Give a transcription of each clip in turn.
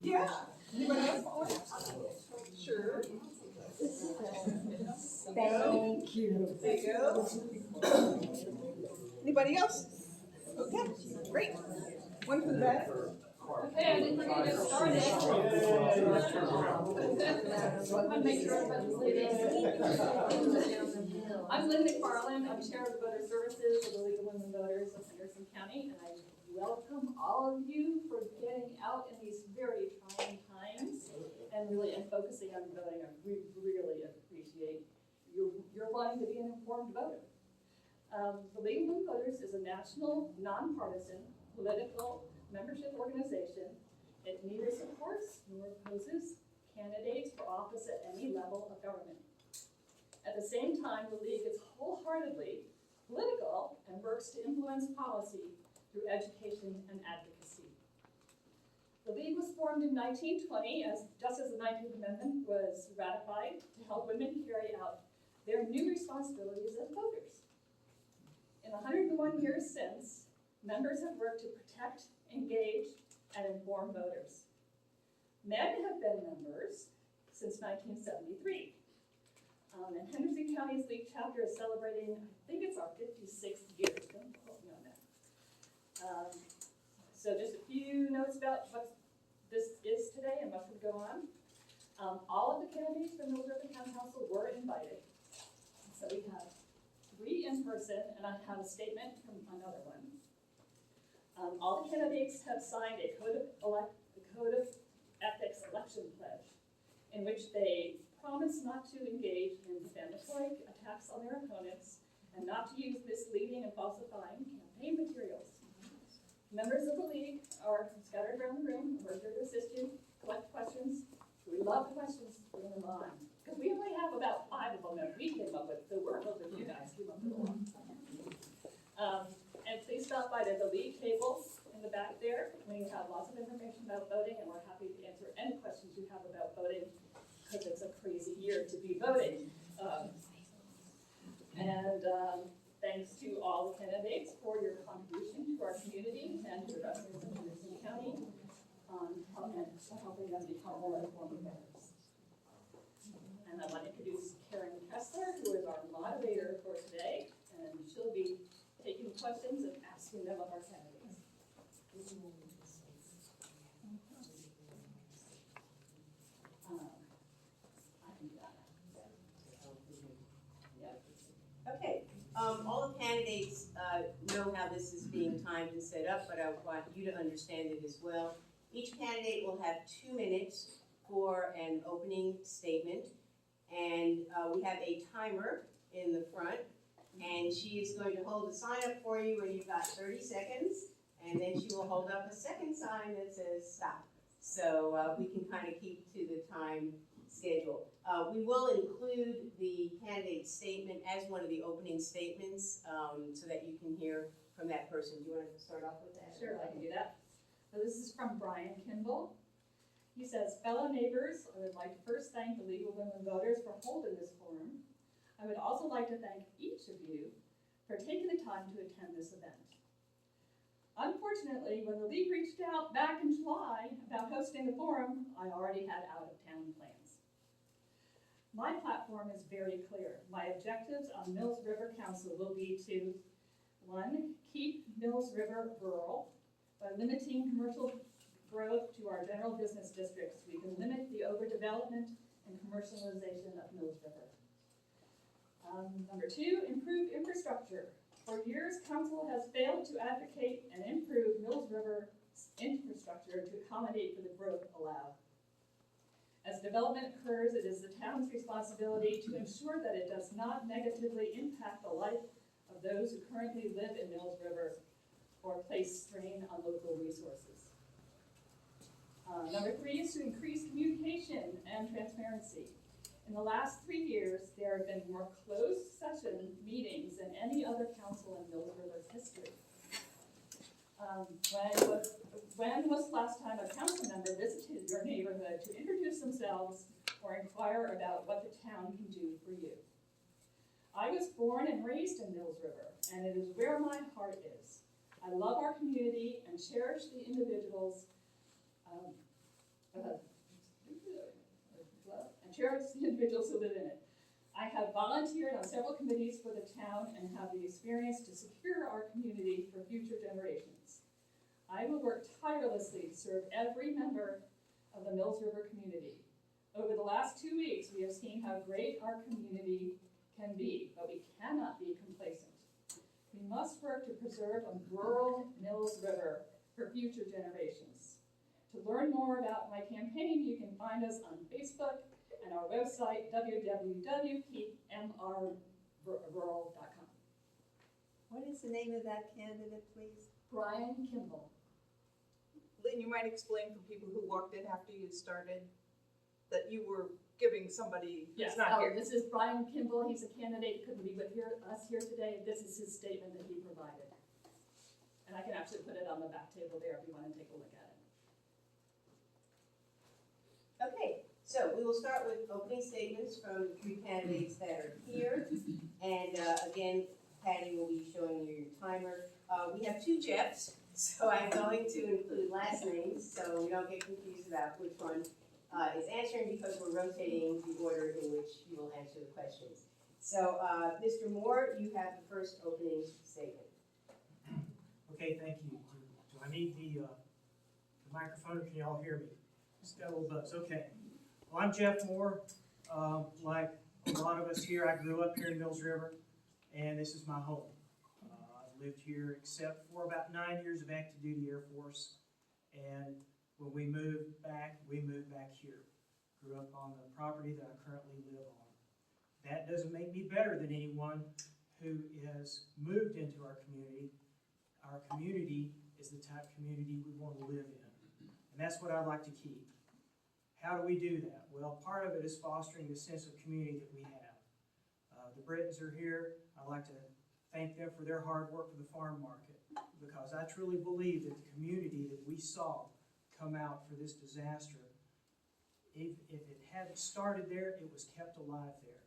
Yeah. Anybody else want one? Sure. Thank you. There you go. Anybody else? Okay, great. One for the back. Okay, I think we're gonna get started. I'm gonna make sure everybody's leaving. I'm Lynn McFarland, I'm Chair of Voter Services of the League of Women Voters of Henderson County, and I welcome all of you for getting out in these very trying times and focusing on voting. We really appreciate your wanting to be an informed voter. The League of Women Voters is a national, nonpartisan, political membership organization. It neither supports nor opposes candidates for office at any level of government. At the same time, the League is wholeheartedly political and works to influence policy through education and advocacy. The League was formed in 1920 just as the 19th Amendment was ratified to help women carry out their new responsibilities as voters. In the 101 years since, members have worked to protect, engage, and inform voters. Men have been members since 1973. And Henderson County's League chapter is celebrating, I think it's our 56th year. Don't quote me on that. So just a few notes about what this is today and what's going to go on. All of the candidates from Mills River Town Council were invited. So we have 3 in person, and I have a statement from another one. All the candidates have signed a code of ethics election pledge in which they promise not to engage in defamatory attacks on their opponents and not to use misleading and falsifying campaign materials. Members of the League are scattered around the room. We're here to assist you, collect questions. We love questions, bring them on. Because we only have about 5 of them that we came up with, so we're hoping you guys came up with a lot. And please stop by the League table in the back there. We have lots of information about voting, and we're happy to answer any questions you have about voting, because it's a crazy year to be voting. Thanks to all the candidates for your contribution to our community and to the residents of Henderson County on helping them become more informed voters. And I want to introduce Karen Kessler, who is our moderator for today, and she'll be taking questions and asking them of our candidates. Okay, all the candidates know how this is being timed and set up, but I want you to understand it as well. Each candidate will have 2 minutes for an opening statement, and we have a timer in the front, and she is going to hold a sign up for you when you've got 30 seconds, and then she will hold up a second sign that says stop. So we can kind of keep to the time schedule. We will include the candidate statement as one of the opening statements so that you can hear from that person. Do you want to start off with that? Sure, I can do that. So this is from Brian Kimball. He says, fellow neighbors, I would like to first thank the League of Women Voters for holding this forum. I would also like to thank each of you for taking the time to attend this event. Unfortunately, when the League reached out back in July about hosting the forum, I already had out-of-town plans. My platform is very clear. My objectives on Mills River Council will be to, 1, keep Mills River rural by limiting commercial growth to our general business districts. We can limit the overdevelopment and commercialization of Mills River. Number 2, improve infrastructure. For years, Council has failed to advocate and improve Mills River infrastructure to accommodate for the growth allowed. As development occurs, it is the town's responsibility to ensure that it does not negatively impact the life of those who currently live in Mills River or place strain on local resources. Number 3 is to increase communication and transparency. In the last 3 years, there have been more closed session meetings than any other council in Mills River's history. When was the last time a council member visited your neighborhood to introduce themselves or inquire about what the town can do for you? I was born and raised in Mills River, and it is where my heart is. I love our community and cherish the individuals cherish the individuals who live in it. I have volunteered on several committees for the town and have the experience to secure our community for future generations. I will work tirelessly to serve every member of the Mills River community. Over the last 2 weeks, we have seen how great our community can be, but we cannot be complacent. We must work to preserve a rural Mills River for future generations. To learn more about my campaign, you can find us on Facebook and our website, www.keepmrrural.com. What is the name of that candidate, please? Brian Kimball. Lynn, you might explain for people who walked in after you started that you were giving somebody Yes, who's not here. this is Brian Kimball. He's a candidate, couldn't be with us here today. This is his statement that he provided. And I can actually put it on the back table there if you want to take a look at it. Okay, so we will start with opening statements from the 3 candidates that are here. And again, Patty will be showing you your timer. We have 2 Jeffs, so I'm going to include last names so we don't get confused about which one is answering, because we're rotating the order in which you will answer the questions. So, Mr. Moore, you have the first opening statement. Okay, thank you. Do I need the microphone, or can you all hear me? Just got a little buzz. Okay. Well, I'm Jeff Moore. Like a lot of us here, I grew up here in Mills River, and this is my home. I've lived here except for about 9 years of active duty Air Force, and when we moved back here. Grew up on the property that I currently live on. That doesn't make me better than anyone who has moved into our community. Our community is the type of community we want to live in, and that's what I'd like to keep. How do we do that? Well, part of it is fostering the sense of community that we have. The Brittons are here. I'd like to thank them for their hard work for the farm market, because I truly believe that the community that we saw come out for this disaster, if it hadn't started there, it was kept alive there.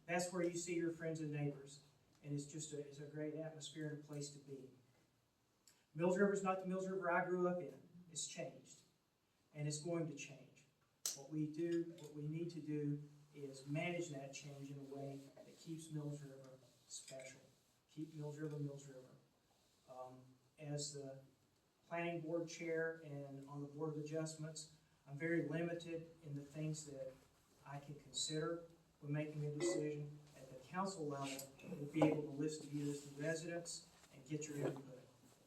That's where you see your friends and neighbors, and it's just it's a great atmosphere and a place to be. Mills River is not the Mills River I grew up in. It's changed, and it's going to change. What we need to do is manage that change in a way that keeps Mills River special. Keep Mills River, Mills River. As the planning board chair and on the board of adjustments, I'm very limited in the things that I can consider when making a decision. At the council level, we'll be able to listen to you as the residents and get your input.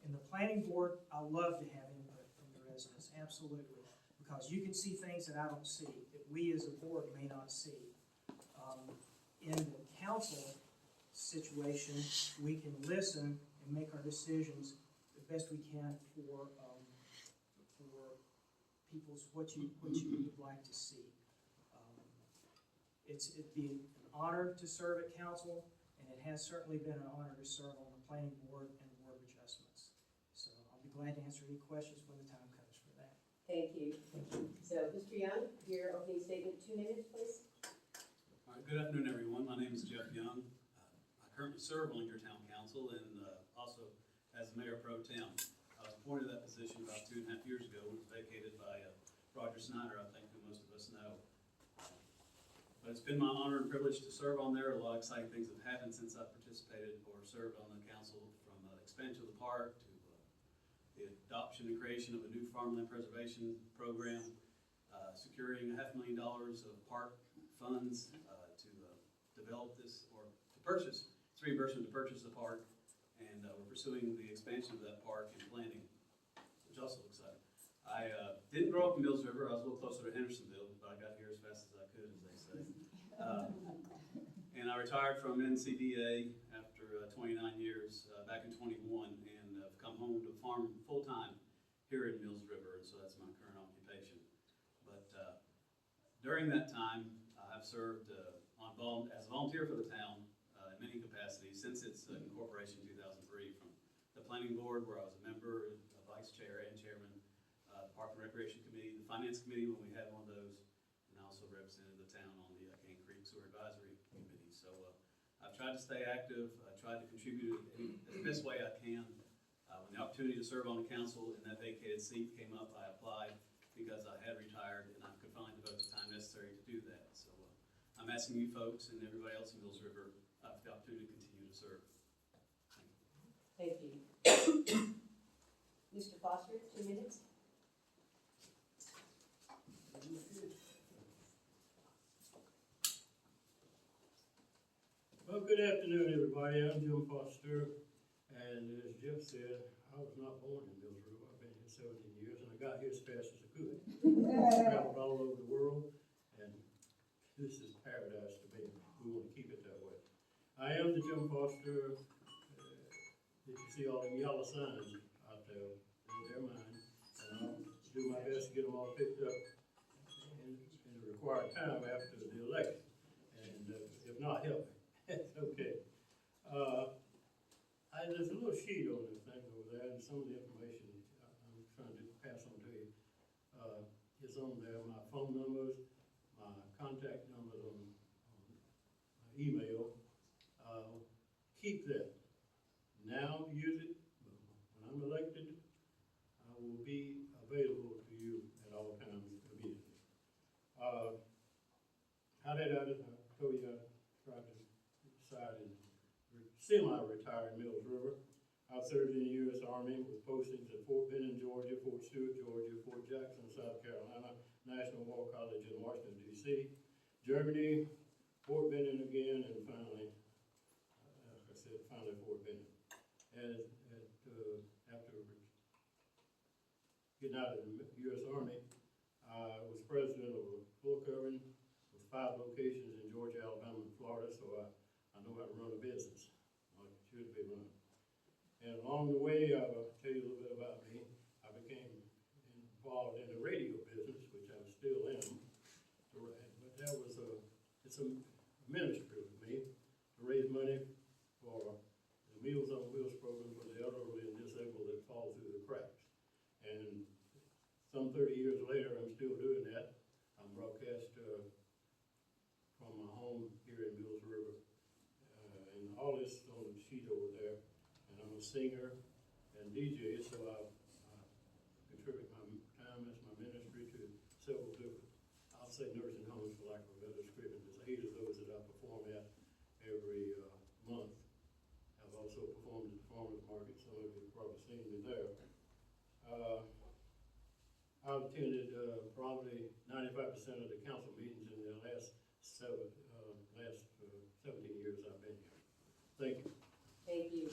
In the planning board, I love to have input from the residents, absolutely, because you can see things that I don't see, that we as a board may not see. In the council situation, we can listen and make our decisions the best we can for people's what you would like to see. It'd be an honor to serve at council, and it has certainly been an honor to serve on the planning board and the board of adjustments. So I'll be glad to answer any questions when the time comes for that. Thank you. So, Mr. Young, your opening statement, 2 minutes, please. All right, good afternoon, everyone. My name is Jeff Young. I currently serve on your town council and also as mayor pro tem. I was appointed to that position about 2.5 years ago when it was vacated by Roger Snyder, I think, who most of us know. But it's been my honor and privilege to serve on there. A lot of exciting things have happened since I participated or served on the council, from expansion of the park to the adoption and creation of a new farmland preservation program, securing $500,000 of park funds to develop this, or to purchase, it's reimbursement to purchase the park, and we're pursuing the expansion of that park and planning, which also looks exciting. I didn't grow up in Mills River. I was a little closer to Hendersonville, but I got here as fast as I could, as they say. And I retired from NCDA after 29 years back in 21, and I've come home to farm full-time here in Mills River, and so that's my current occupation. But during that time, I've served as a volunteer for the town in many capacities since its incorporation in 2003, from the planning board, where I was a member, vice chair and chairman, the Park and Recreation Committee, the Finance Committee when we had one of those, and I also represented the town on the Cane Creek Sewer Advisory Committee. So I've tried to stay active. I tried to contribute in the best way I can. When the opportunity to serve on the council in that vacated seat came up, I applied because I had retired and I could find devote the time necessary to do that. So I'm asking you folks and everybody else in Mills River for the opportunity to continue to serve. Thank you. Mr. Foster, 2 minutes. Well, good afternoon, everybody. I'm Jim Foster, and as Jeff said, I was not born in Mills River. I've been here 17 years, and I got here as fast as I could. Traveled all over the world, and this is paradise to me. We want to keep it that way. I am the Jim Foster. Did you see all the yellow signs out there? They're mine, and I'll do my best to get them all picked up in the required time after the election, and if not, help me. Okay. There's a little sheet on this thing over there, and some of the information I'm trying to pass on to you is on there. My phone numbers, my contact numbers on my email. Keep that. Now use it. When I'm elected, I will be available to you at all times immediately. How did I told you I tried to decide and semi-retire in Mills River. I served in the U.S. Army with postings at Fort Benning, Georgia, Fort Stewart, Georgia, Fort Jackson, South Carolina, National War College in Washington, D.C., Germany, Fort Benning again, and finally, as I said, finally Fort Benning. And after getting out of the U.S. Army, I was president of a floor covering with 5 locations in Georgia, Alabama, and Florida, so I know how to run a business, like it should be run. And along the way, I'll tell you a little bit about me. I became involved in the radio business, which I still am. But that was it's a ministry with me to raise money for the Meals on Wheels program for the elderly and disabled that fall through the cracks. And some 30 years later, I'm still doing that. I'm broadcast from my home here in Mills River. And all this on the sheet over there. And I'm a singer and DJ, so I contribute my time as my ministry to several different, I'll say nursing homes for lack of a better description. There's 8 of those that I perform at every month. I've also performed at the farmers market. Some of you have probably seen me there. I've attended probably 95% of the council meetings in the last 17 years I've been here. Thank you. Thank you.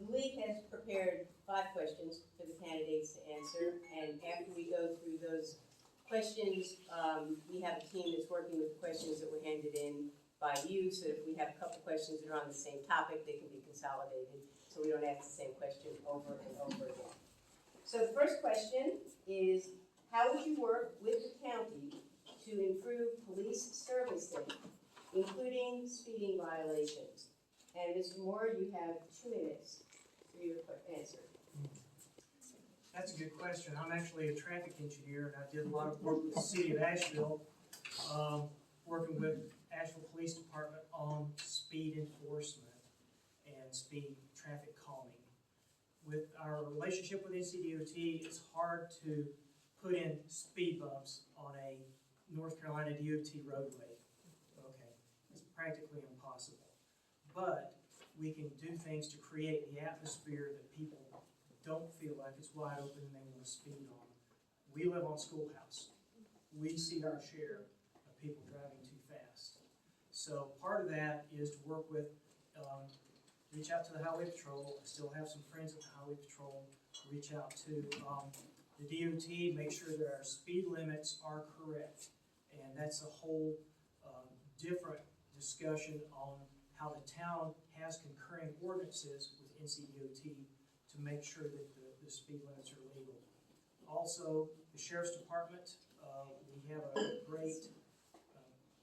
The league has prepared 5 questions for the candidates to answer, and after we go through those questions, we have a team that's working with the questions that were handed in by you, so if we have a couple questions that are on the same topic, they can be consolidated, so we don't ask the same question over and over again. So the first question is, how would you work with the county to improve police servicing, including speeding violations? And Mr. Moore, you have 2 minutes for your answer. That's a good question. I'm actually a traffic engineer, and I did a lot of work with the city of Asheville, working with Asheville Police Department on speed enforcement and speed traffic calming. With our relationship with NCDOT, it's hard to put in speed bumps on a North Carolina DOT roadway. Okay, it's practically impossible. But we can do things to create the atmosphere that people don't feel like it's wide open and they want to speed on. We live on Schoolhouse. We see our share of people driving too fast. So part of that is to work with, reach out to the Highway Patrol. I still have some friends at the Highway Patrol. Reach out to the DOT, make sure that our speed limits are correct. And that's a whole different discussion on how the town has concurring ordinances with NCDOT to make sure that the speed limits are legal. Also, the Sheriff's Department, we have a great,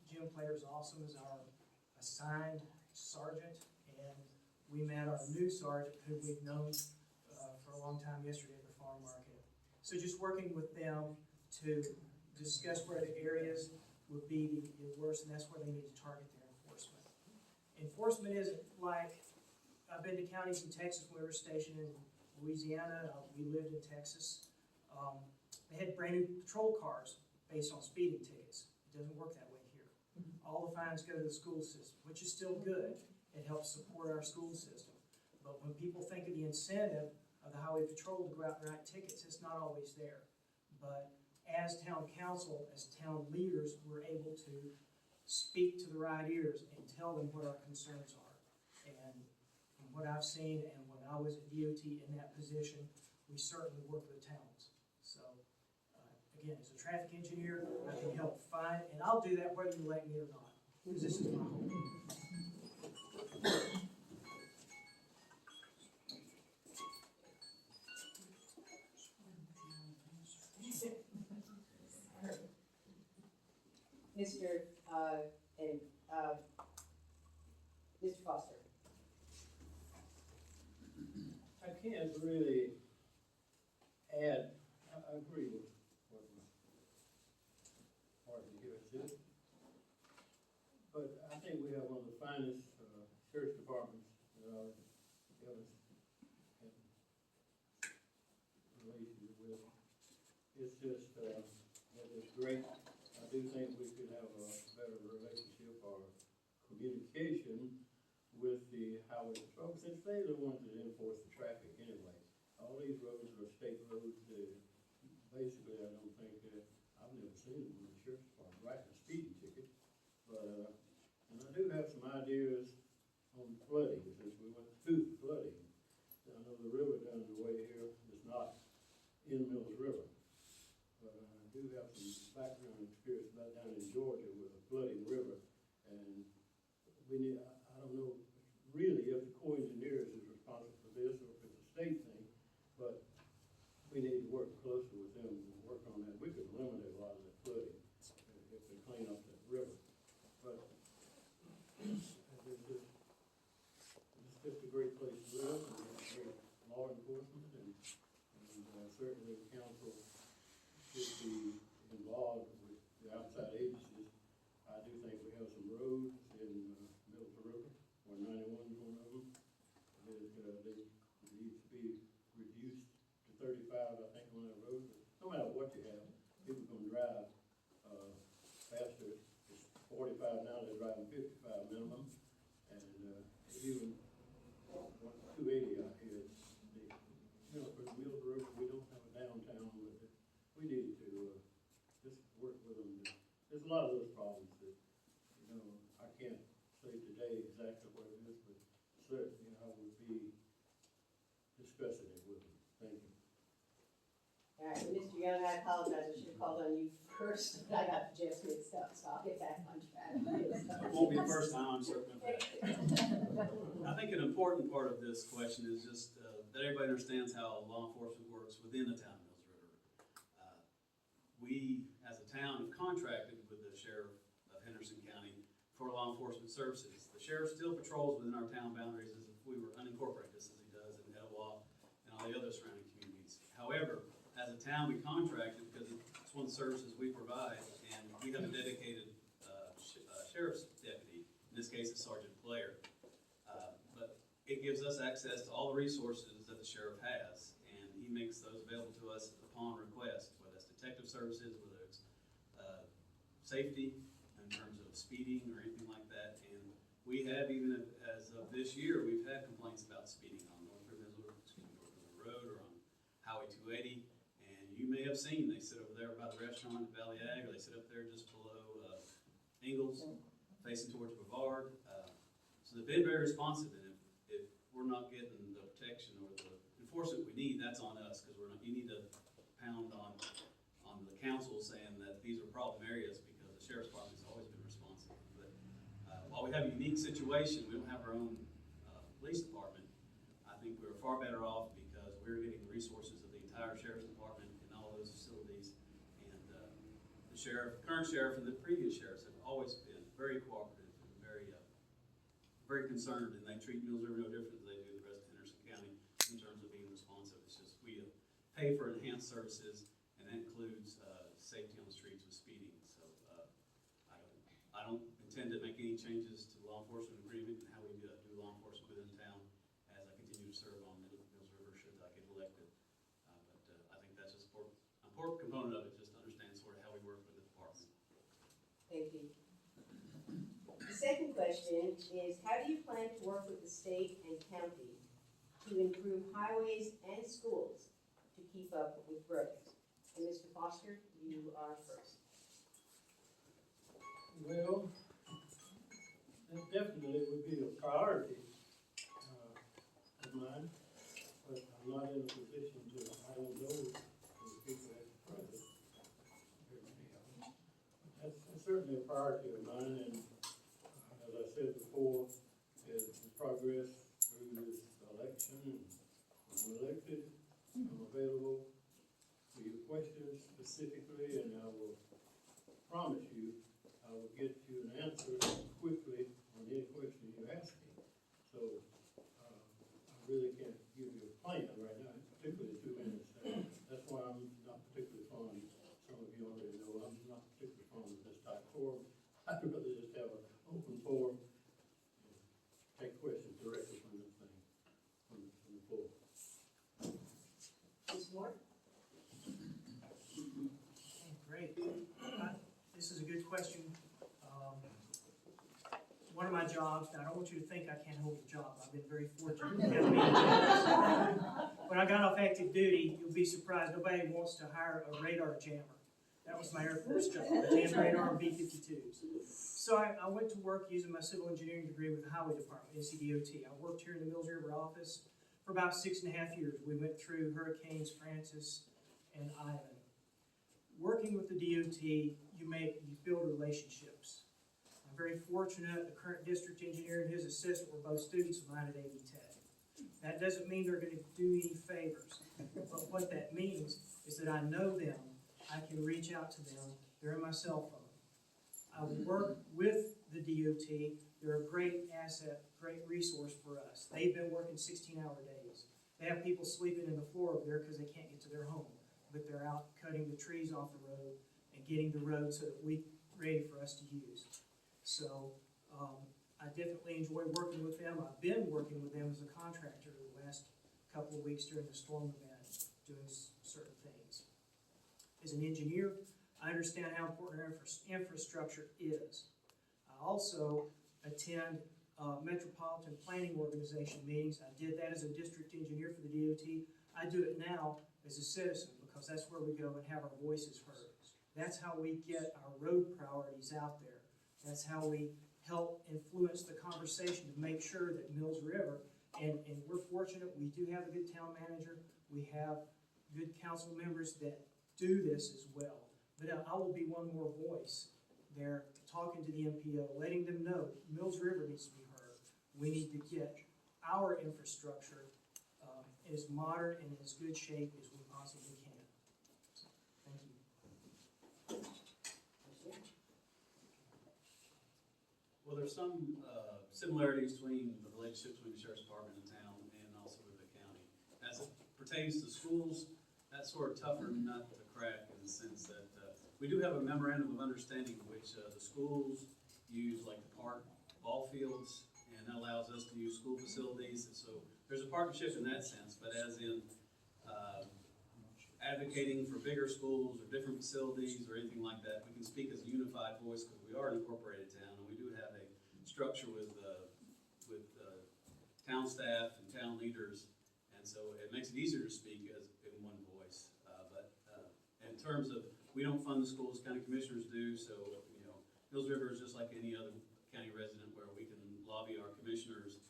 Jim Player's awesome as our assigned sergeant, and we met our new sergeant who we've known for a long time yesterday at the farm market. So just working with them to discuss where the areas would be the worst, and that's where they need to target their enforcement. Enforcement isn't like, I've been to counties in Texas when we were stationed in Louisiana, we lived in Texas. They had brand new patrol cars based on speeding tickets. It doesn't work that way all the fines go to the school system, which is still good. It helps support our school system. But when people think of the incentive of the highway patrol to go out and write tickets, it's not always there. But as town council, as town leaders, we're able to speak to the right ears and tell them what our concerns are. And from what I've seen and when I was at DOT in that position, we certainly work with towns. So, again, as a traffic engineer, I can help find, and I'll do that whether you elect me or not, because this is my home. Mr. Foster. I can't really add, I agree with what Martin here said. But I think we have one of the finest sheriff's departments that I've ever had relations with. It's just, that is great. I do think we could have a better relationship or communication with the highway patrol, since they're the ones that enforce the traffic anyway. All these roads are state roads, basically, I don't think, I've never seen them in the sheriff's department writing a speeding ticket. But, and I do have some ideas on flooding, since we went through the flooding. I know the river down the way here is not in Mills River. But I do have some background experience about down in Georgia with a flooding river. And we need, I don't know really if the Corps of Engineers is responsible for this or if it's a state thing, but we need to work closely with them and work on that. We could eliminate a lot of that flooding if they clean up that river. But it's just a great place to live, and it's great law enforcement, and certainly the council should be involved with the outside agencies. I do think we have some roads in Mills River, 191 is one of them, that they need to be reduced to 35, I think, on that road. But no matter what you have, people can drive faster. It's 45 now, they're driving 55 minimum, and even 280 out here. For the Mills River, we don't have a downtown, but we need to just work with them. There's a lot of those problems that, I can't say today exactly what it is, but certainly I would be discussing it with them. Thank you. All right, Mr. Young, I apologize, I should have called on you first, but I got Jeff mixed up, so I'll get back on track. It won't be the first time, I'm certain of that. I think an important part of this question is just that everybody understands how law enforcement works within the town of Mills River. We, as a town, have contracted with the sheriff of Henderson County for law enforcement services. The sheriff still patrols within our town boundaries as if we were unincorporated, just as he does in Etowah and all the other surrounding communities. However, as a town, we contracted because it's one of the services we provide, and we have a dedicated sheriff's deputy. In this case, it's Sergeant Blair. But it gives us access to all the resources that the sheriff has, and he makes those available to us upon request, whether it's detective services, whether it's safety in terms of speeding or anything like that. And we have, even as of this year, we've had complaints about speeding on North River Road or on Highway 280. And you may have seen, they sit over there by the restaurant at Valley Ag, or they sit up there just below Ingalls, facing towards Brevard. So they've been very responsive, and if we're not getting the protection or the enforcement we need, that's on us, because you need to pound on the council saying that these are problem areas, because the sheriff's department has always been responsive. But while we have a unique situation, we don't have our own police department. I think we're far better off because we're getting the resources of the entire sheriff's department and all those facilities. And the current sheriff and the previous sheriffs have always been very cooperative and very concerned, and they treat Mills River no different than they do the rest of Henderson County in terms of being responsive. It's just we pay for enhanced services, and that includes safety on the streets with speeding. So I don't intend to make any changes to the law enforcement agreement and how we do law enforcement within town as I continue to serve on Mills River should I get elected. But I think that's just an important component of it, just to understand sort of how we work with the department. Thank you. question is, how do you plan to work with the state and county to improve highways and schools to keep up with growth? And Mr. Foster, you are first. Well, that definitely would be a priority of mine, but I'm not in a position to, I don't know the people at the present. That's certainly a priority of mine, and as I said before, as we progress through this election, and when I'm elected, I'm available for your questions specifically, and I will promise you I will get you an answer quickly on any question you ask me. So, I really can't give you a plan right now, particularly 2 minutes. That's why I'm not particularly fond, some of you already know, I'm not particularly fond of this type of forum. I'd rather just have an open forum, and take questions directly from the thing, from the floor. Ms. Moore? Great. This is a good question. One of my jobs, now I don't want you to think I can't hold a job. I've been very fortunate to have many jobs. When I got off active duty, you'll be surprised, nobody wants to hire a radar jammer. That was my Air Force job, I jammed radar on B-52s. So I went to work using my civil engineering degree with the Highway Department, NCDOT. I worked here in the Mills River office for about 6.5 years. We went through Hurricanes Francis and Ivan. Working with the DOT, you build relationships. I'm very fortunate, the current district engineer and his assistant were both students of mine at AV Tech. That doesn't mean they're gonna do any favors, but what that means is that I know them, I can reach out to them, they're in my cell phone. I work with the DOT, they're a great asset, great resource for us. They've been working 16-hour days. They have people sleeping in the floor over there because they can't get to their home, but they're out cutting the trees off the road and getting the road so that we're ready for us to use. So I definitely enjoy working with them. I've been working with them as a contractor the last couple of weeks during the storm event, doing certain things. As an engineer, I understand how important our infrastructure is. I also attend Metropolitan Planning Organization meetings. I did that as a district engineer for the DOT. I do it now as a citizen because that's where we go and have our voices heard. That's how we get our road priorities out there. That's how we help influence the conversation to make sure that Mills River, and we're fortunate, we do have a good town manager, we have good council members that do this as well. But I will be one more voice there, talking to the MPO, letting them know Mills River needs to be heard. We need to get our infrastructure as modern and as good shape as we possibly can. So, thank you. Well, there's some similarities between the relationship between the sheriff's department and town and also with the county. As it pertains to schools, that's sort of tougher nut to crack in the sense that we do have a memorandum of understanding which the schools use, like the park ball fields, and that allows us to use school facilities. And so there's a partnership in that sense, but as in advocating for bigger schools or different facilities or anything like that, we can speak as a unified voice because we are an incorporated town, and we do have a structure with town staff and town leaders, and so it makes it easier to speak as in one voice. But in terms of, we don't fund the schools, county commissioners do, so Mills River is just like any other county resident where we can lobby our commissioners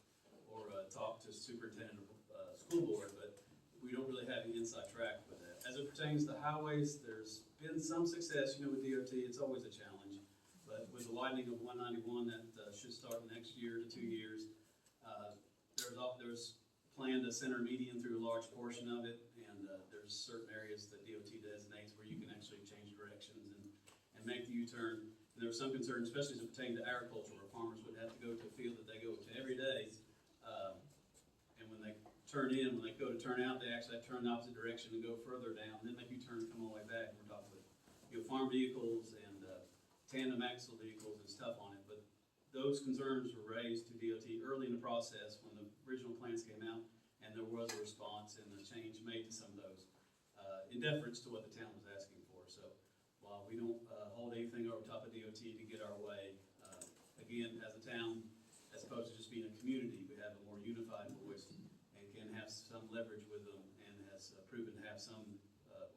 or talk to superintendent of school board, but we don't really have any inside track with that. As it pertains to highways, there's been some success, with DOT, it's always a challenge. But with the widening of 191, that should start next year to 2 years. There's planned to center median through a large portion of it, and there's certain areas that DOT designates where you can actually change directions and make the U-turn. And there was some concern, especially as it pertained to agriculture, where farmers would have to go to a field that they go to every day. And when they turn in, when they go to turn out, they actually have to turn the opposite direction and go further down, then make U-turn and come all the way back. And we're talking with farm vehicles and tandem axle vehicles, it's tough on it. But those concerns were raised to DOT early in the process when the original plans came out, and there was a response and a change made to some of those in deference to what the town was asking for. So while we don't hold anything over top of DOT to get our way, the again, as a town, as opposed to just being a community, we have a more unified voice and can have some leverage with them, and has proven to have some,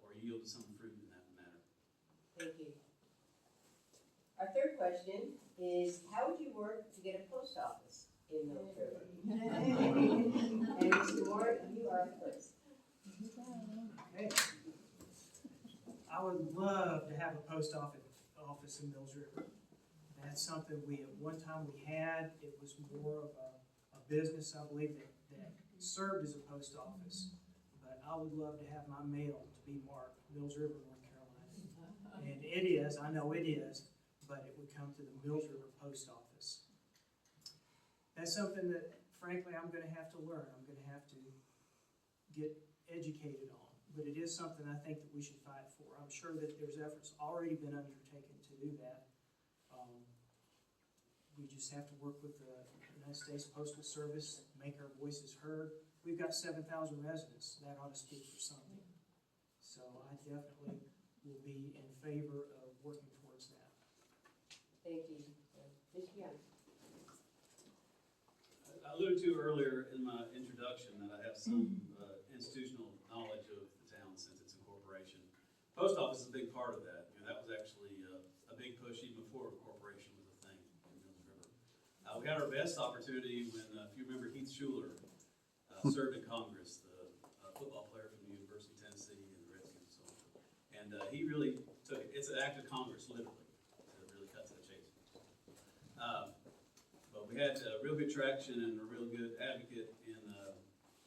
or yielded some fruit in that manner. Thank you. Our third question is, how would you work to get a post office in Mills River? And Mr. Moore, you are first. Okay. I would love to have a post office in Mills River. That's something at one time we had. It was more of a business, I believe, that served as a post office. But I would love to have my mail to be marked Mills River, North Carolina. And it is, I know it is, but it would come to the Mills River Post Office. That's something that, frankly, I'm gonna have to learn. I'm gonna have to get educated on. But it is something I think that we should fight for. I'm sure that there's efforts already been undertaken to do that. We just have to work with the United States Postal Service, make our voices heard. We've got 7,000 residents. That ought to speak for something. So I definitely will be in favor of working towards that. Thank you. Mr. Young. I alluded to earlier in my introduction that I have some institutional knowledge of the town since its incorporation. Post office is a big part of that. You know, that was actually a big push even before incorporation was a thing in Mills River. We had our best opportunity when, if you remember, Heath Schuler served in Congress, the football player from the University of Tennessee and the Redskins and so on. And he really took it. It's an act of Congress, literally, to really cut to the chase. But we had real good traction and a real good advocate in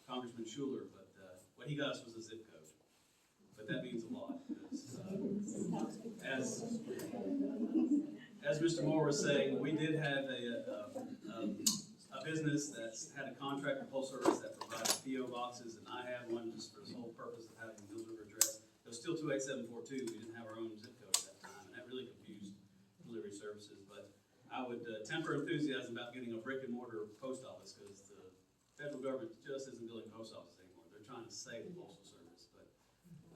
Congressman Schuler, but what he got us was a zip code. But that means a lot. As Mr. Moore was saying, we did have a business that's had a contract with Postal Service that provides P.O. boxes, and I have one just for the sole purpose of having a Mills River address. It was still 28742. We didn't have our own zip code at that time, and that really confused delivery services. But I would temper enthusiasm about getting a brick and mortar post office, because the federal government just isn't building post offices anymore. They're trying to save the Postal Service. But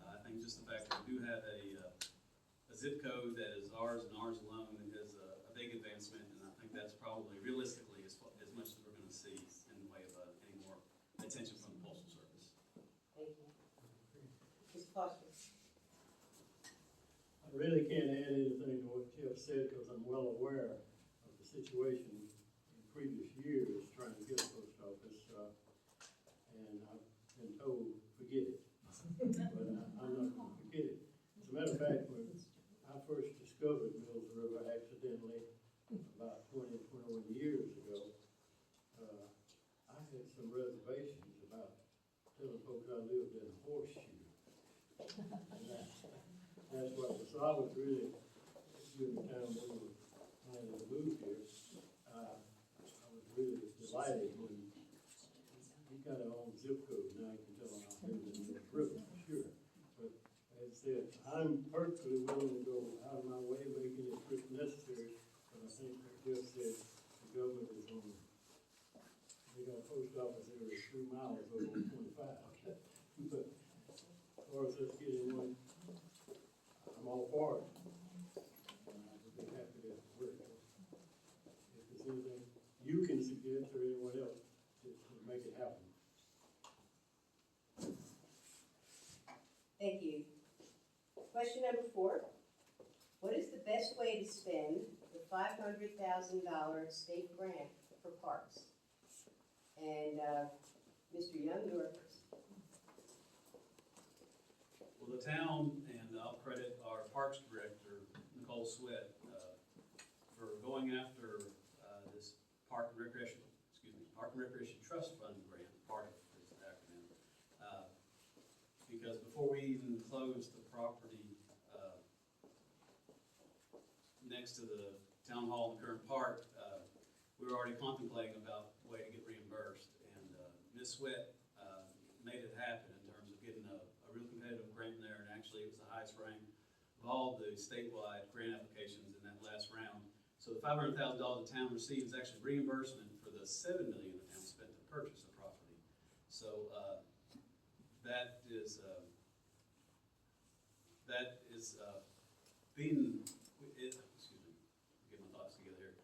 I think just the fact that we do have a zip code that is ours and ours alone is a big advancement, and I think that's probably realistically as much as we're going to see in the way of any more attention from the Postal Service. Thank you. Mr. Foster. I really can't add anything to what Jeff said, because I'm well aware of the situation in previous years trying to get a post office, and I've been told, forget it. But I'm not going to forget it. As a matter of fact, when I first discovered Mills River accidentally about 21 years ago, I had some reservations about telling folks I lived in Horseshoe. That's what, so I was really, during the time we were planning to move here, I was really delighted when he got our own zip code. Now you can tell I'm living in the river, sure. But as I said, I'm perfectly willing to go out of my way, making it if necessary. But I think what Jeff said, the government is on, they got a post office every 3 miles over 25. But as far as us getting one, I'm all for it. I would be happy to work. If there's anything you can suggest or anyone else to make it happen. Thank you. Question number 4. What is the best way to spend the $500,000 state grant for parks? And Mr. Young, you are first. Well, the town, and I'll credit our Parks Director, Nicole Sweat, for going after this Park and Recreation Trust Fund grant, PART is the acronym. Because before we even closed the property next to the town hall in the current park, we were already contemplating about a way to get reimbursed. And Ms. Sweat made it happen in terms of getting a real competitive grant there, and actually it was the highest rank of all the statewide grant applications in that last round. So the $500,000 the town receives is actually reimbursement for the $7 million the town spent to purchase the property. So that is being, excuse me, get my thoughts together here.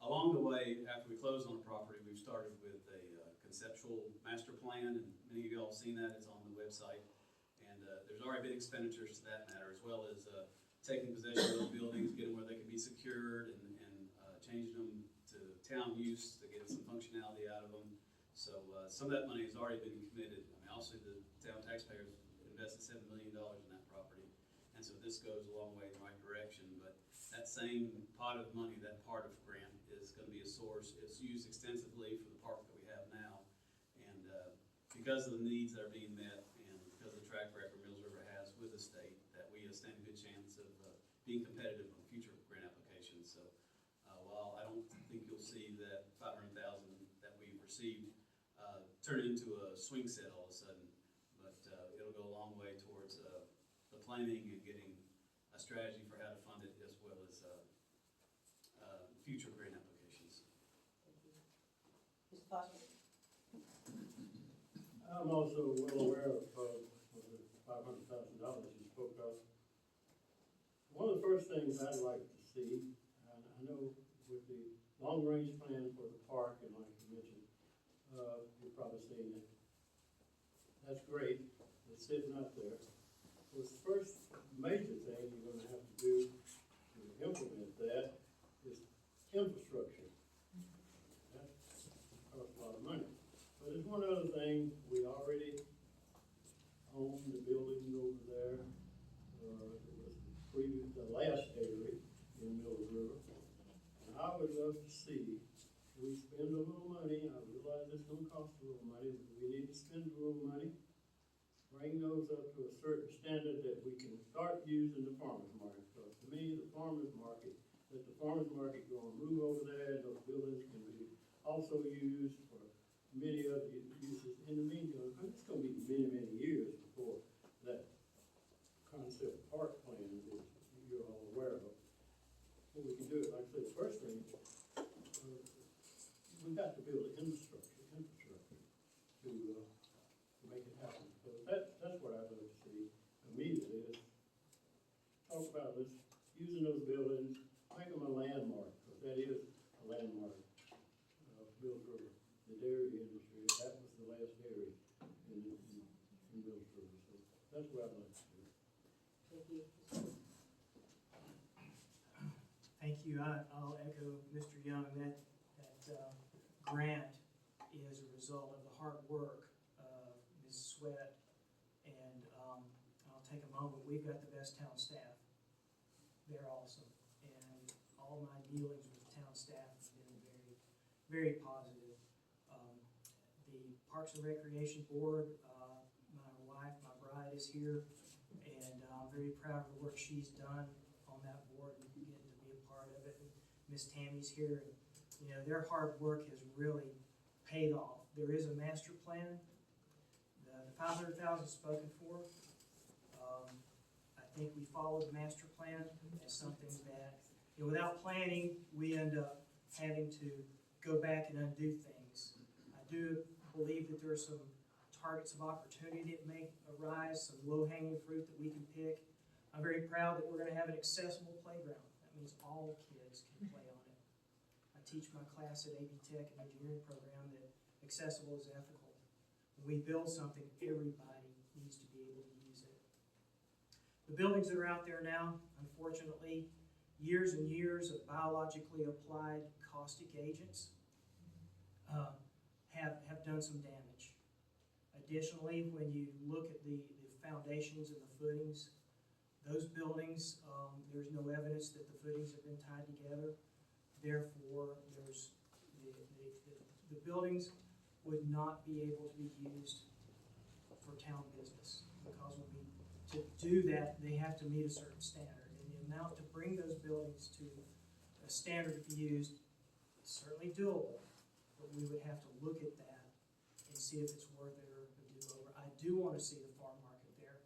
Along along the way, after we closed on the property, we've started with a conceptual master plan, and many of y'all have seen that, it's on the website. And there's already been expenditures to that matter, as well as taking possession of those buildings, getting where they can be secured, and changing them to town use to get some functionality out of them. So some of that money has already been committed. I mean, obviously, the town taxpayers invested $7 million in that property, and so this goes a long way in the right direction. But that same pot of money, that part of grant, is going to be a source. It's used extensively for the park that we have now, and because of the needs that are being met, and because of the track record Mills River has with the state, that we stand a good chance of being competitive on future grant applications. So while I don't think you'll see that $500,000 that we've received turn into a swing set all of a sudden, but it'll go a long way towards the planning and getting a strategy for how to fund it, as well as future grant applications. Mr. Foster? I'm also well aware of the $500,000 you spoke of. One of the first things I'd like to see, and I know with the long-range plan for the park, and like you mentioned, you've probably seen it. That's great, it's sitting out there. Well, the first major thing you're gonna have to do to implement that is infrastructure. That costs a lot of money. But there's one other thing, we already own the buildings over there. It was the last area in Mills River. And I would love to see, we spend a little money, I realize it's gonna cost a little money, but we need to spend a little money. Bring those up to a certain standard that we can start using the farmer's market. Because to me, the farmer's market, that the farmer's market gonna move over there, and those buildings can be also used for many other uses. In the meantime, it's gonna be many, many years before that concept park plan that you're all aware of. What we can do, like I said, the first thing, we've got to build infrastructure to make it happen. So that's what I'd like to see immediately is talk about this, using those buildings, make them a landmark, because that is a landmark of Mills River. The dairy industry, that was the last dairy in Mills River. So that's what I'd like to do. Thank you. Thank you. I'll echo Mr. Young, that grant is a result of the hard work of Ms. Sweat, and I'll take a moment. We've got the best town staff. They're awesome, and all my dealings with town staff have been very, very positive. The Parks and Recreation Board, my wife, my bride is here, and I'm very proud of the work she's done on that board and getting to be a part of it. And Miss Tammy's here, and you know, their hard work has really paid off. There is a master plan. The $500,000 spoken for. I think we followed the master plan as something that, you know, without planning, we end up having to go back and undo things. I do believe that there are some targets of opportunity that may arise, some low-hanging fruit that we can pick. I'm very proud that we're going to have an accessible playground. That means all kids can play on it. I teach my class at AB Tech, an engineering program, that accessible is ethical. When we build something, everybody needs to be able to use it. The buildings that are out there now, unfortunately, years and years of biologically applied caustic agents have done some damage. Additionally, when you look at the foundations and the footings, those buildings, there's no evidence that the footings have been tied together. Therefore, there's the buildings would not be able to be used for town business, because to do that, they have to meet a certain standard. And the amount to bring those buildings to a standard to be used is certainly doable, but we would have to look at that and see if it's worth it or a do-over. I do want to see the farm market there.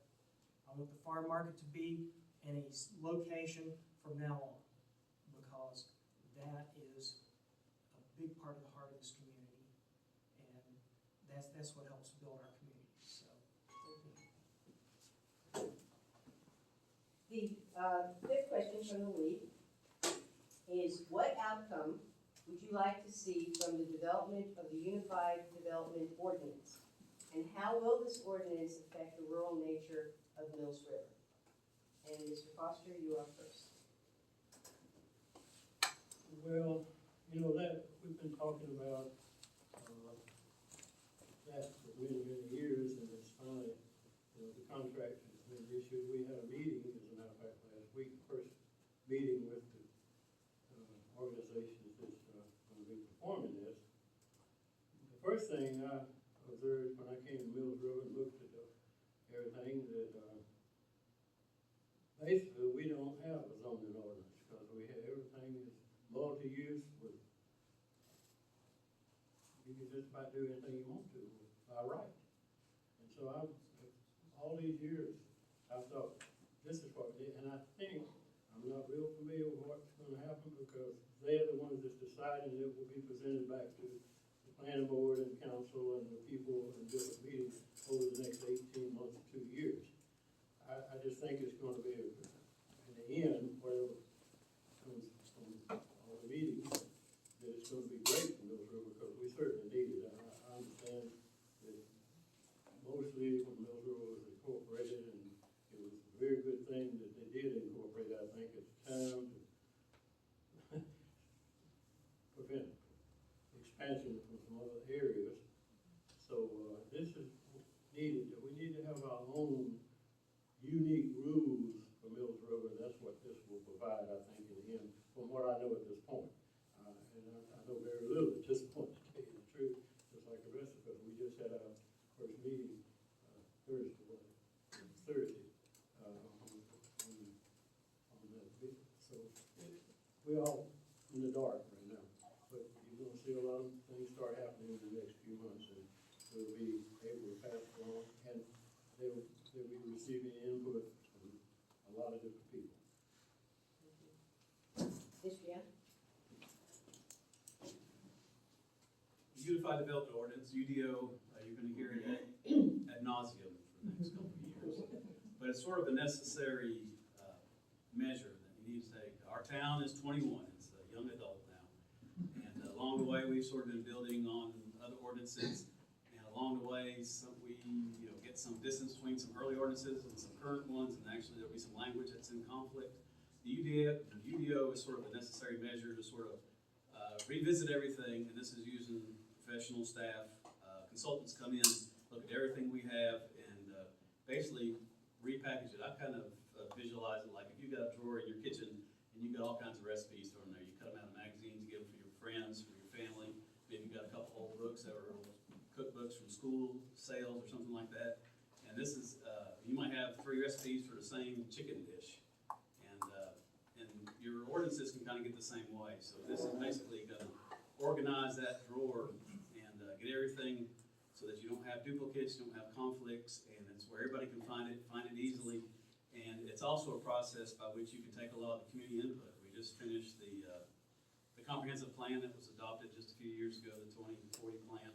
I want the farm market to be in a location from now on, because that is a big part of the heart of this community, and that's what helps build our community. So, The fifth question from the lead is, what outcome would you like to see from the development of the Unified Development Ordinance? And how will this ordinance affect the rural nature of Mills River? And Mr. Foster, you are first. Well, you know, that, we've been talking about, that for many, many years, and it's finally, you know, the contract has been issued. We had a meeting, as a matter of fact, last week, first meeting with the, organizations that's, gonna be performing this. The first thing I observed when I came to Mills River and looked at everything, that, basically, we don't have a zoning ordinance, because we have, everything is multi-use with, you can just about do anything you want to by right. And so all these years, I thought, this is what, and I think, I'm not real familiar with what's gonna happen, because they're the ones that's deciding, and it will be presented back to the planning board and council and the people in different meetings over the next 18 months to 2 years. I just think it's gonna be, in the end, whatever comes from all the meetings, that it's gonna be great for Mills River, because we certainly need it. I understand that mostly when Mills River was incorporated, and it was a very good thing that they did incorporate, I think it's time to prevent expansion from some other areas. So, this is needed, that we need to have our own unique rules for Mills River. That's what this will provide, I think, in the end, from what I know at this point. And I know very little at this point, to tell you the truth, just like the rest of us. We just had our first meeting, Thursday, on that bit. So, we're all in the dark right now, but you're gonna see a lot of things start happening in the next few months, and we'll be able to pass it along, and they'll be receiving input from a lot of different people. Mr. Young? Unified Development Ordinance, UDO, you're gonna hear it ad nauseum for the next couple of years. But it's sort of a necessary measure that we need to take. Our town is 21, it's a young adult now. And along the way, we've sort of been building on other ordinances. And along the way, we get some distance between some early ordinances and some current ones, and actually there'll be some language that's in conflict. The UDO is sort of a necessary measure to sort of revisit everything, and this is using professional staff. Consultants come in, look at everything we have, and basically repackage it. I kind of visualize it like if you got a drawer in your kitchen and you got all kinds of recipes thrown there. You cut them out of magazines, you give them for your friends, for your family. Maybe you got a couple old books that were cookbooks from school sales or something like that. And this is, you might have 3 recipes for the same chicken dish. And your ordinances can kind of get the same way. So this is basically going to organize that drawer and get everything so that you don't have duplicates, you don't have conflicts, and it's where everybody can find it easily. And it's also a process by which you can take a lot of the community input. We just finished the comprehensive plan that was adopted just a few years ago, the 2040 plan,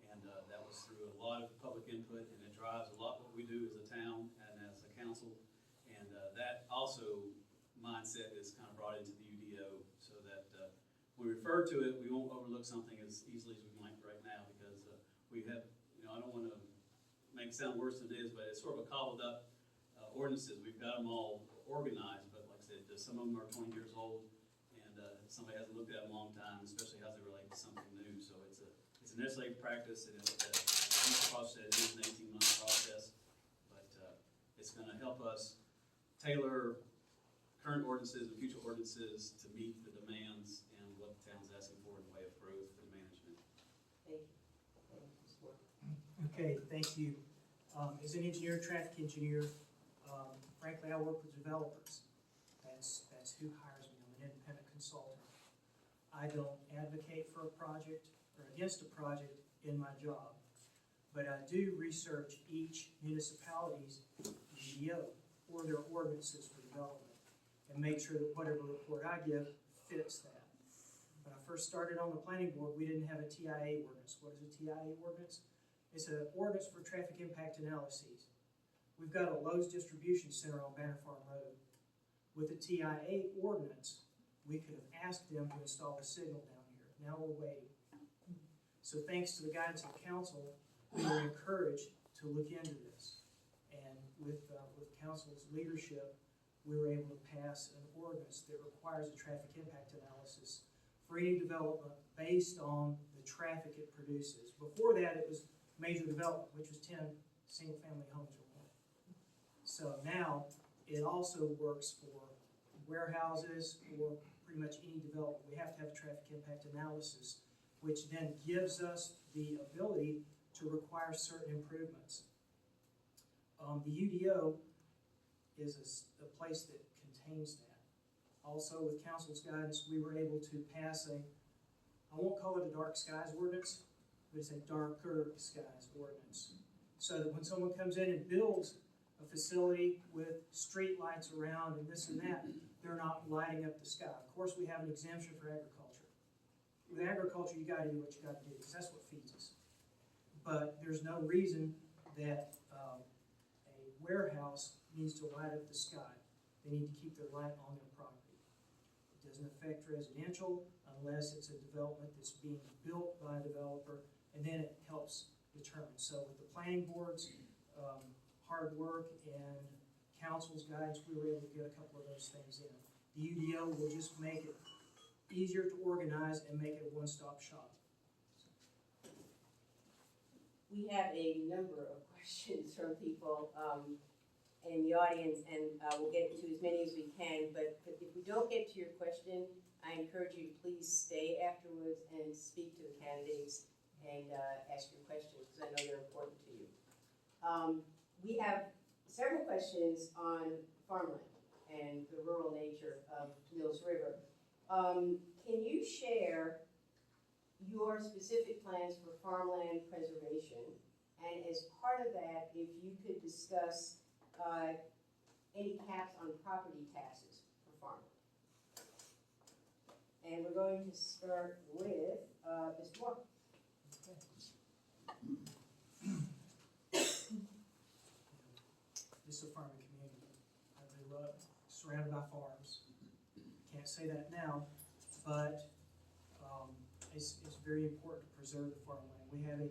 and that was through a lot of public input, and it drives a lot what we do as a town and as a council. And that also mindset is kind of brought into the UDO, so that when we refer to it, we won't overlook something as easily as we might right now, because we have, I don't want to make it sound worse than it is, but it's sort of a cobbled up ordinances. We've got them all organized, but like I said, some of them are 20 years old, and somebody hasn't looked at them a long time, especially as they relate to something new. So it's a necessary practice, and it's a process. It is an 18-month process, but it's going to help us tailor current ordinances and future ordinances to meet the demands and what the town's asking for in the way of growth and management. Thank you. Thank you, Ms. Moore. Okay, thank you. As an engineer, traffic engineer, frankly, I work with developers. That's who hires me. I'm an independent consultant. I don't advocate for a project or against a project in my job, but I do research each municipality's UDO or their ordinances for development and make sure that whatever report I give fits that. When I first started on the planning board, we didn't have a TIA ordinance. What is a TIA ordinance? It's an ordinance for traffic impact analyses. We've got a Lowe's distribution center on Banner Farm Road. With the TIA ordinance, we could have asked them to install a signal down here. Now we're waiting. So thanks to the guidance of council, we were encouraged to look into this. And with council's leadership, we were able to pass an ordinance that requires a traffic impact analysis for any development based on the traffic it produces. Before that, it was major development, which was 10 single-family homes or more. So now, it also works for warehouses or pretty much any development. We have to have a traffic impact analysis, which then gives us the ability to require certain improvements. The UDO is a place that contains that. Also, with council's guidance, we were able to pass I won't call it a dark skies ordinance, but it's a darker skies ordinance. So that when someone comes in and builds a facility with street lights around and this and that, they're not lighting up the sky. Of course, we have an exemption for agriculture. With agriculture, you gotta do what you gotta do, because that's what feeds us. But there's no reason that a warehouse needs to light up the sky. They need to keep their light on their property. It doesn't affect residential unless it's a development that's being built by a developer, and then it helps determine. So with the planning board's hard work and council's guidance, we were able to get a couple of those things in. The UDO will just make it easier to organize and make it a one-stop shop. We have a number of questions from people in the audience, and we'll get to as many as we can, but if we don't get to your question, I encourage you to please stay afterwards and speak to the candidates and ask your questions, because I know they're important to you. We have several questions on farmland and the rural nature of Mills River. Can you share your specific plans for farmland preservation? And as part of that, if you could discuss any caps on property taxes for farmland. And we're going to start with Mr. Moore. This is a farming community. I grew up surrounded by farms. Can't say that now, but it's very important to preserve the farmland. We have a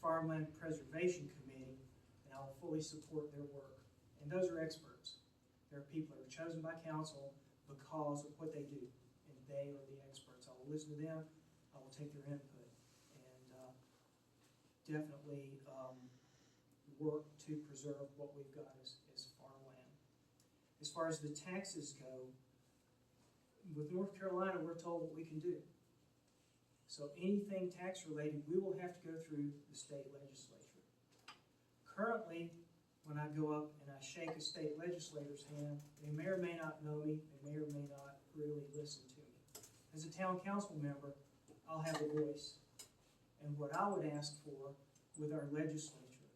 farmland preservation committee, and I will fully support their work. And those are experts. There are people that are chosen by council because of what they do, and they are the experts. I will listen to them. I will take their input, and definitely work to preserve what we've got as farmland. As far as the taxes go, with North Carolina, we're told what we can do. So anything tax related, we will have to go through the state legislature. Currently, when I go up and I shake a state legislator's hand, they may or may not know me, they may or may not really listen to me. As a town council member, I'll have a voice. And what I would ask for with our legislature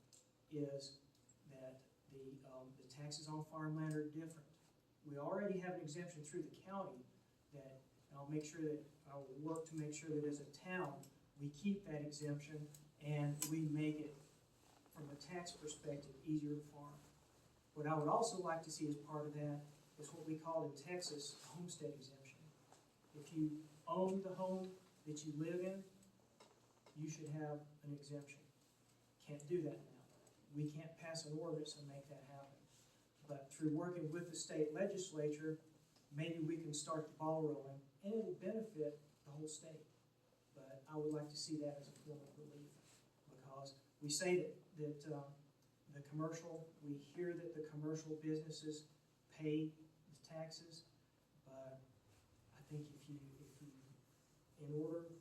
is that the taxes on farmland are different. We already have an exemption through the county that, and I'll make sure that, I will work to make sure that as a town, we keep that exemption and we make it, from a tax perspective, easier to farm. What I would also like to see as part of that is what we call in Texas, a homestead exemption. If you own the home that you live in, you should have an exemption. Can't do that now. We can't pass an ordinance and make that happen. But through working with the state legislature, maybe we can start the ball rolling, and it will benefit the whole state. But I would like to see that as a form of relief, because we say that the commercial, we hear that the commercial businesses pay the taxes, but I think if you, in order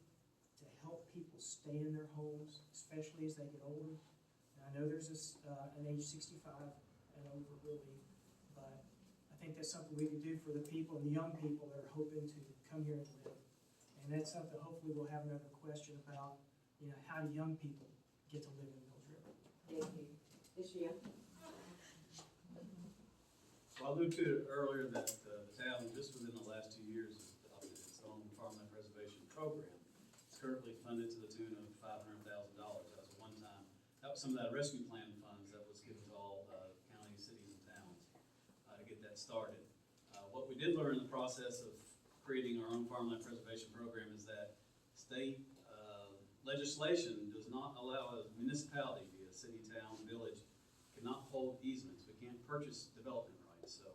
to help people stay in their homes, especially as they get older, and I know there's an age 65 and over relief, but I think that's something we can do for the people and the young people that are hoping to come here and live. And that's something hopefully we'll have another question about, how do young people get to live in Mills River? Thank you. Mr. Young? Well, I alluded to it earlier that the town, just within the last 2 years, has adopted its own farmland preservation program. It's currently funded to the tune of $500,000. That was a one-time. That was some of that rescue plan funds that was given to all counties, cities, and towns to get that started. What we did learn in the process of creating our own farmland preservation program is that state legislation does not allow a municipality, be it a city, town, village, cannot hold easements. We can't purchase development rights. So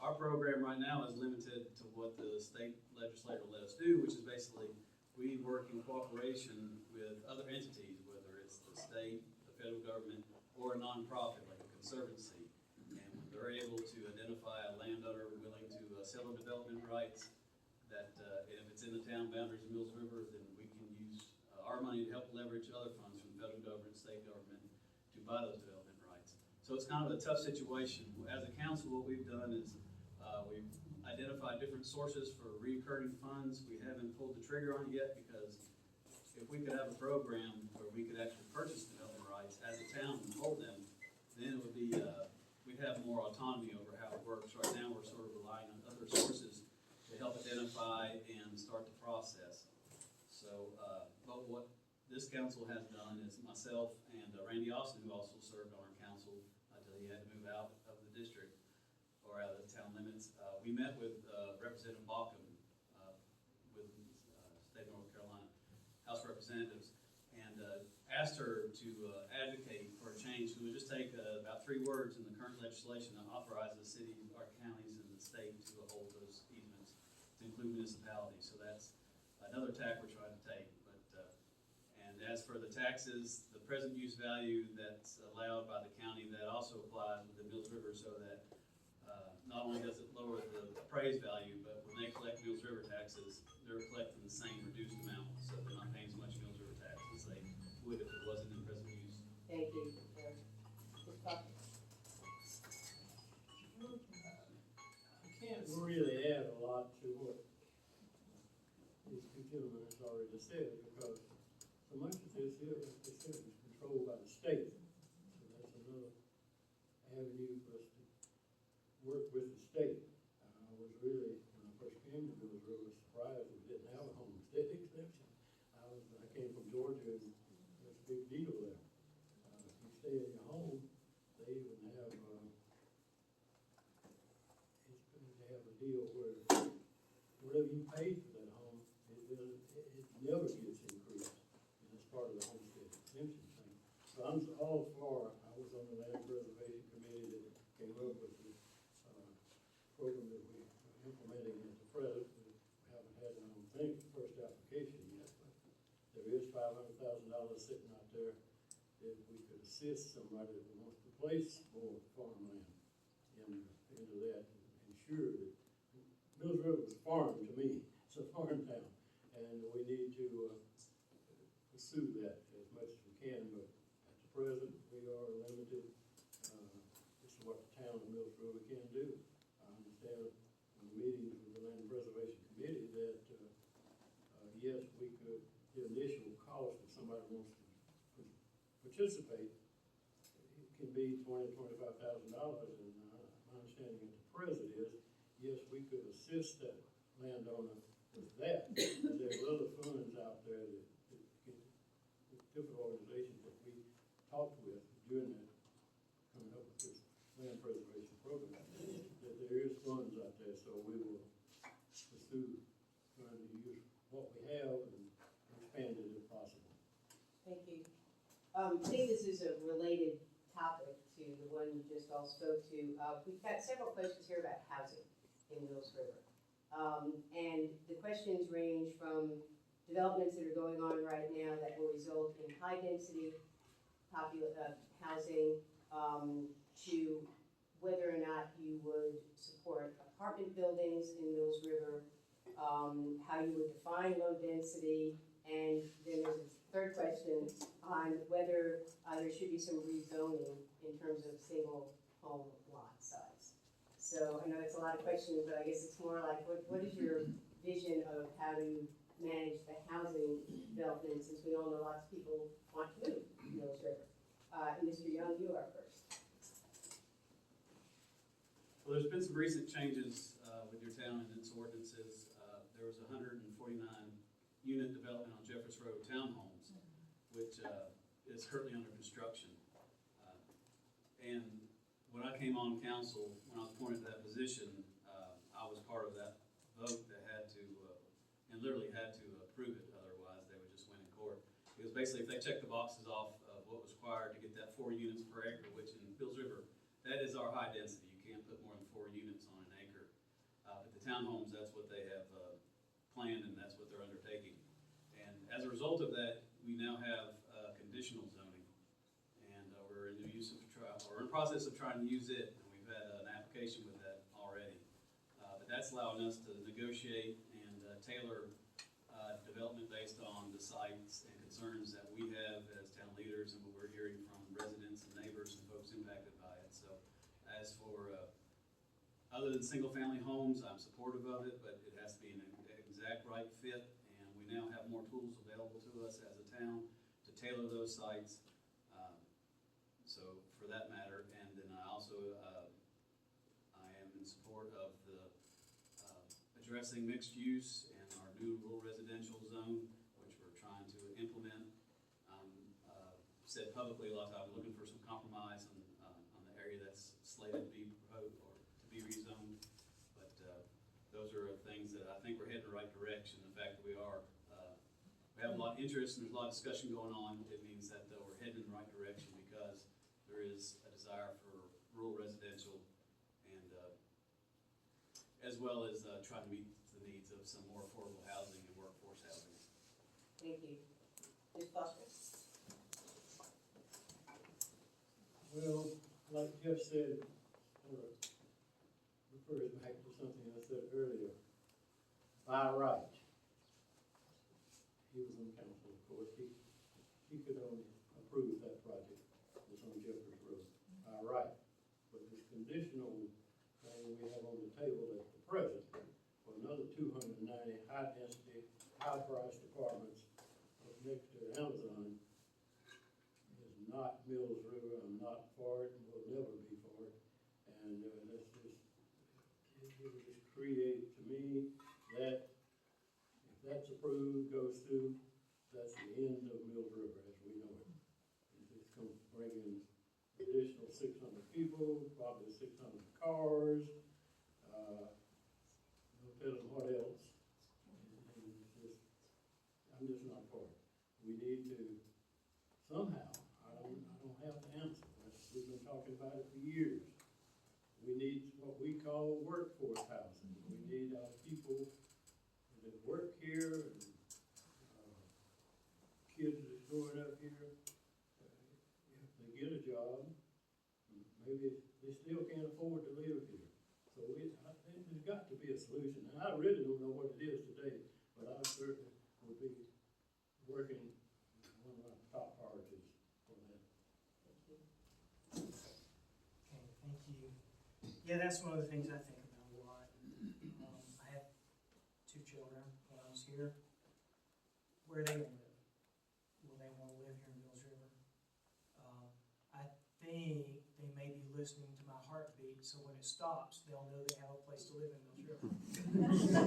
our program right now is limited to what the state legislature let us do, which is basically we work in cooperation with other entities, whether it's the state, the federal government, or a nonprofit like a conservancy. And when they're able to identify a landowner willing to sell the development rights, that if it's in the town boundaries of Mills River, then we can use our money to help leverage other funds from the federal government, state government to buy those development rights. So it's kind of a tough situation. As a council, what we've done is we've identified different sources for recurring funds. We haven't pulled the trigger on it yet because if we could have a program where we could actually purchase development rights as a town and hold them, then it would be, we'd have more autonomy over how it works. Right now, we're sort of relying on other sources to help identify and start the process. So, but what this council has done is myself and Randy Austin, who also served on our council until he had to move out of the district or out of the town limits, we met with Representative Baucom with state of North Carolina House of Representatives and asked her to advocate for a change. So we just take about 3 words in the current legislation that authorizes the city, our counties, and the state to hold those easements to include municipalities. So that's another tack we're trying to take. But and as for the taxes, the present use value that's allowed by the county, that also applies with the Mills River, so that not only does it lower the appraised value, but when they collect Mills River taxes, they're collecting the same reduced amount, so they're not paying as much Mills River tax as they would if it wasn't in present use. Thank you. Ms. Buck? I can't really add a lot to what these 2 gentlemen has already said, because so much of this here, like they said, is controlled by the state. So that's another avenue for us to work with the state. I was really, when I first came to Mills River, surprised we didn't have a homestead exemption. I came from Georgia, and there's a big deal there. If you stay in your home, they even have, they have a deal where whatever you pay for that home, it never gets increased. And it's part of the homestead exemption thing. So I'm all for, I was on the land preservation committee that came up with the program that we're implementing at the present. We haven't had, I don't think, the first application yet, but there is $500,000 sitting out there that we could assist somebody that wants to place more farmland into that and ensure that Mills River is farm to me. It's a farm town, and we need to pursue that as much as we can, but at the present, we are limited as to what the town of Mills River can do. I understand in the meetings with the Land Preservation Committee that, yes, we could, the initial cost if somebody wants to participate, it can be $20,000 to $25,000, and my understanding at the present is, yes, we could assist that landowner with that. And there's other funds out there that different organizations that we talked with during that, coming up with this land preservation program, that there is funds out there, so we will pursue trying to use what we have and expand it if possible. Thank you. I think this is a related topic to the one you just all spoke to. We've got several questions here about housing in Mills River. And the questions range from developments that are going on right now that will result in high density housing, to whether or not you would support apartment buildings in Mills River, how you would define low density, and then there's a third question on whether there should be some rezoning in terms of single home lot size. So I know it's a lot of questions, but I guess it's more like, what is your vision of how to manage the housing development, since we all know lots of people want to move to Mills River? Mr. Young, you are first. Well, there's been some recent changes with your town and its ordinances. There was a 149 unit development on Jeffers Road townhomes, which is currently under construction. And when I came on council, when I was appointed to that position, I was part of that vote that had to, and literally had to approve it, otherwise because basically if they check the boxes off of what was required to get that 4 units per acre, which in Bills River, that is our high density. You can't put more than 4 units on an acre. But the townhomes, that's what they have planned and that's what they're undertaking. And as a result of that, we now have conditional zoning. And we're in the process of trying to use it, and we've had an application with that already. But that's allowing us to negotiate and tailor development based on the sites and concerns that we have as town leaders and what we're hearing from residents and neighbors and folks impacted by it. So as for, other than single-family homes, I'm supportive of it, but it has to be an exact right fit. And we now have more tools available to us as a town to tailor those sites. So for that matter, and then I also, I am in support of the addressing mixed use and our new rural residential zone, which we're trying to implement. Said publicly a lot of times, we're looking for some compromise on the area that's slated to be proposed or to be rezoned. But those are things that I think we're heading the right direction. The fact that we are, we have a lot of interest and there's a lot of discussion going on, it means that we're heading in the right direction because there is a desire for rural residential and as well as trying to meet the needs of some more affordable housing and workforce housing. Thank you. Ms. Foster? Well, like Jeff said, refers back to something I said earlier. By right, he was on council, of course, he could only approve that project that's on Jeffers Road. By right. But this conditional thing we have on the table at the present, for another 290 high-density, high-priced apartments up next to Amazon, is not Mills River. I'm not for it and will never be for it. And that's just, it will just create, to me, that if that's approved, goes through, that's the end of Mills River as we know it. It's going to bring in additional 600 people, probably 600 cars, no telling what else. And it's just, I'm just not for it. We need to somehow, I don't have the answer. We've been talking about it for years. We need what we call workforce housing. We need our people that work here and kids that's growing up here. If they get a job, maybe they still can't afford to live here. So there's got to be a solution. And I really don't know what it is today, but I certainly will be working one of my top priorities for that. Thank you. Okay, thank you. Yeah, that's one of the things I think about a lot. I have 2 children when I was here. Where are they gonna live? Will they wanna live here in Mills River? I think they may be listening to my heartbeat, so when it stops, they'll know they have a place to live in Mills River.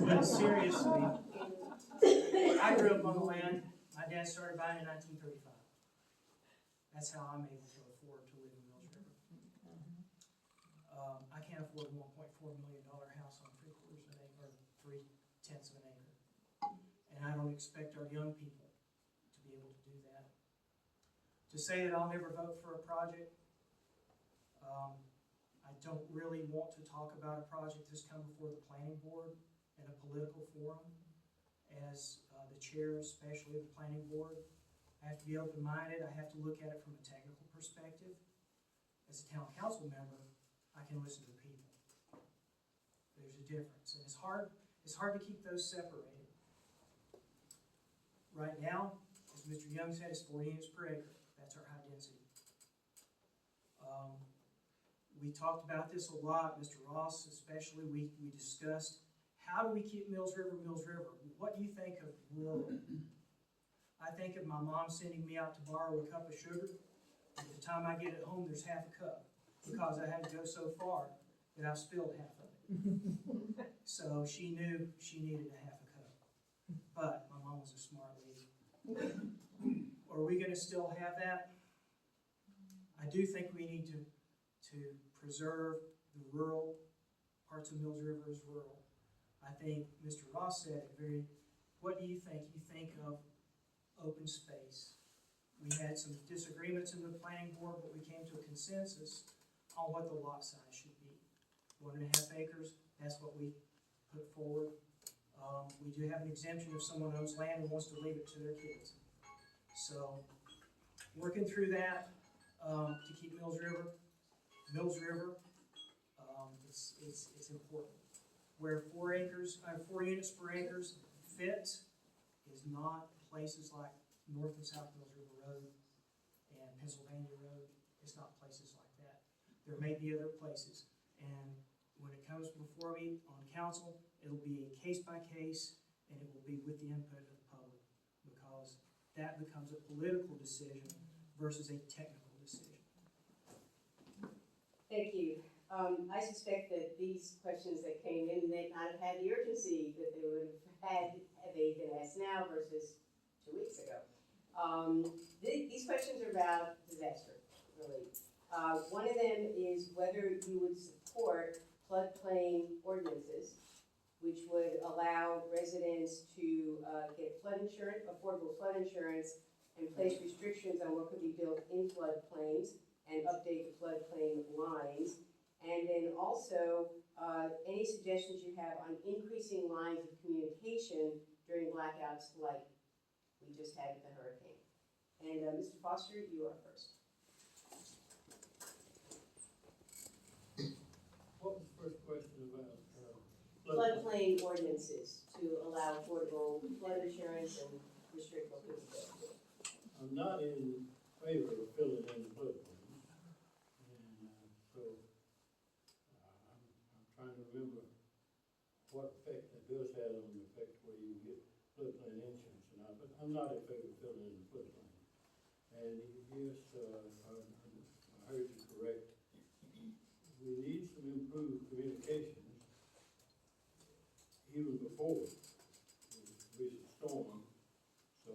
But seriously, I grew up on the land. My dad started buying in 1935. That's how I'm able to afford to live in Mills River. I can't afford a $1.4 million house on 3/4 of an acre, or 3/10 of an acre. And I don't expect our young people to be able to do that. To say that I'll never vote for a project, I don't really want to talk about a project that's come before the planning board in a political forum. As the chair, especially of the planning board, I have to be open-minded. I have to look at it from a technical perspective. As a town council member, I can listen to the people. There's a difference, and it's hard to keep those separated. Right now, as Mr. Young said, it's 4 units per acre. That's our high density. We talked about this a lot, Mr. Ross especially. We discussed, how do we keep Mills River, Mills River? What do you think of rural? I think of my mom sending me out to borrow a cup of sugar. At the time I get it home, there's half a cup, because I had to go so far that I spilled half of it. So she knew she needed a half a cup. But my mom was a smart lady. Are we gonna still have that? I do think we need to preserve the rural parts of Mills River as rural. I think Mr. Ross said it what do you think? You think of open space. We had some disagreements in the planning board, but we came to a consensus on what the lot size should be. 1.5 acres, that's what we put forward. We do have an exemption if someone owns land and wants to leave it to their kids. So, working through that, to keep Mills River, it's important. Where 4 units per acres fits is not places like North and South Mills River Road and Pennsylvania Road. It's not places like that. There may be other places. And when it comes before me on council, it'll be a case by case, and it will be with the input of the public, because that becomes a political decision versus a technical decision. Thank you. I suspect that these questions that came in may not have had the urgency that they would have had they been asked now versus 2 weeks ago. These questions are about disaster relief. One of them is whether you would support floodplain ordinances, which would allow residents to get flood insurance, affordable flood insurance, and place restrictions on what could be built in floodplains and update the floodplain lines. And then also, any suggestions you have on increasing lines of communication during blackouts like we just had with the hurricane. And Mr. Foster, you are first. What was the first question about? Floodplain ordinances to allow affordable flood insurance and restrict what could be built. I'm not in favor of filling in the floodplain. And so I'm trying to remember what effect that does have on the effect where you get floodplain insurance and all, but I'm not in favor of filling in the floodplain. And yes, I heard you correct. We need some improved communications even before the recent storm. So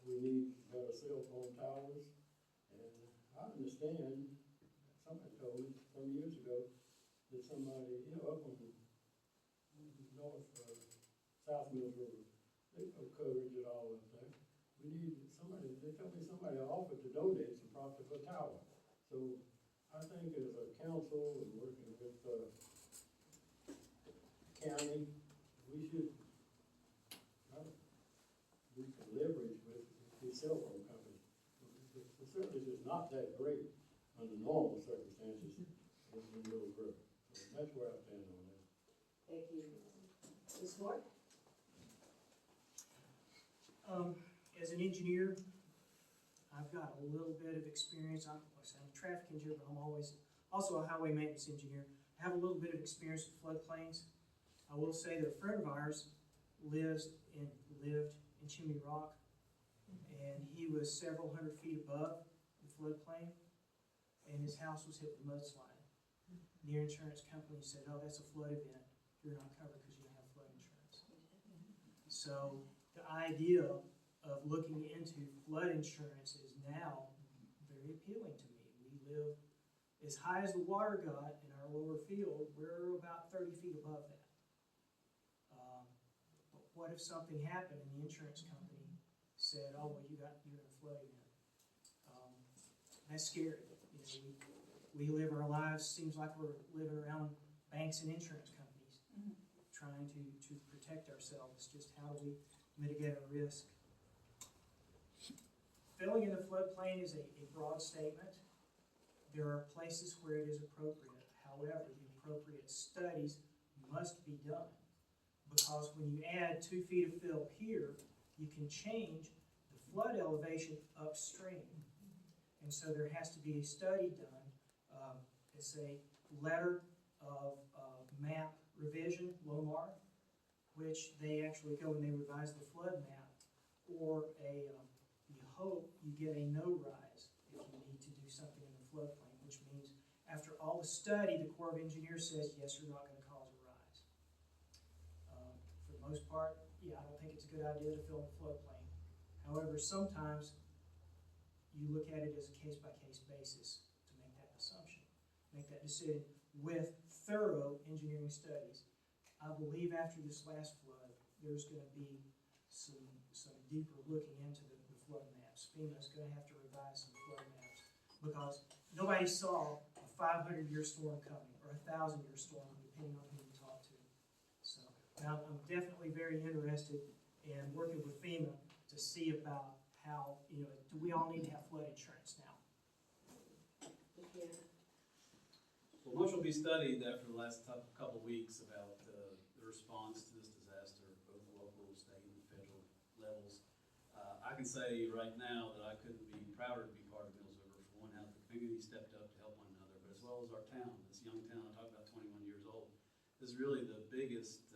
we need better cell phone towers. And I understand, somebody told me some years ago that somebody, up on north, South Mills River, there's no coverage at all up there. We need somebody, they told me somebody offered to donate some property for a tower. So I think as a council and working with county, we should leverage with these cell phone companies. The service is not that great under normal circumstances in Mills River. So that's where I stand on that. Thank you. Ms. Moore? As an engineer, I've got a little bit of experience. I'm a traffic engineer, but I'm also a highway maintenance engineer. I have a little bit of experience with floodplains. I will say that a friend of ours lived in Chimney Rock, and he was several hundred feet above the floodplain, and his house was hit with a mudslide. The insurance company said, "Oh, that's a flood event. You're not covered because you don't have flood insurance." So the idea of looking into flood insurance is now very appealing to me. We live as high as the water got in our lower field. We're about 30 feet above that. But what if something happened and the insurance company said, "Oh, well, you're in a flood event"? That's scary. We live our lives, seems like we're living around banks and insurance companies, trying to protect ourselves. Just how do we mitigate our risk? Filling in the floodplain is a broad statement. There are places where it is appropriate. However, the appropriate studies must be done, because when you add 2 feet of fill here, you can change the flood elevation upstream. And so there has to be a study done. It's a letter of map revision, LOMAR, which they actually go and they revise the flood map, or you hope you get a no-rise if you need to do something in the floodplain, which means after all the study, the Corps of Engineers says, yes, you're not going to cause a rise. For the most part, yeah, I don't think it's a good idea to fill the floodplain. However, sometimes you look at it as a case-by-case basis to make that assumption, make that decision with thorough engineering studies. I believe after this last flood, there's going to be some deeper looking into the flood maps. FEMA's gonna have to revise some flood maps, because nobody saw a 500-year storm coming, or a 1,000-year storm, depending on who you talk to. So, now, I'm definitely very interested in working with FEMA to see about how, do we all need to have flood insurance now? Well, much will be studied after the last couple of weeks about the response to this disaster, both local, state, and federal levels. I can say right now that I couldn't be prouder to be part of Mills River. For one, how the community stepped up to help one another, but as well as our town, this young town, I talked about 21 years old. This is really the biggest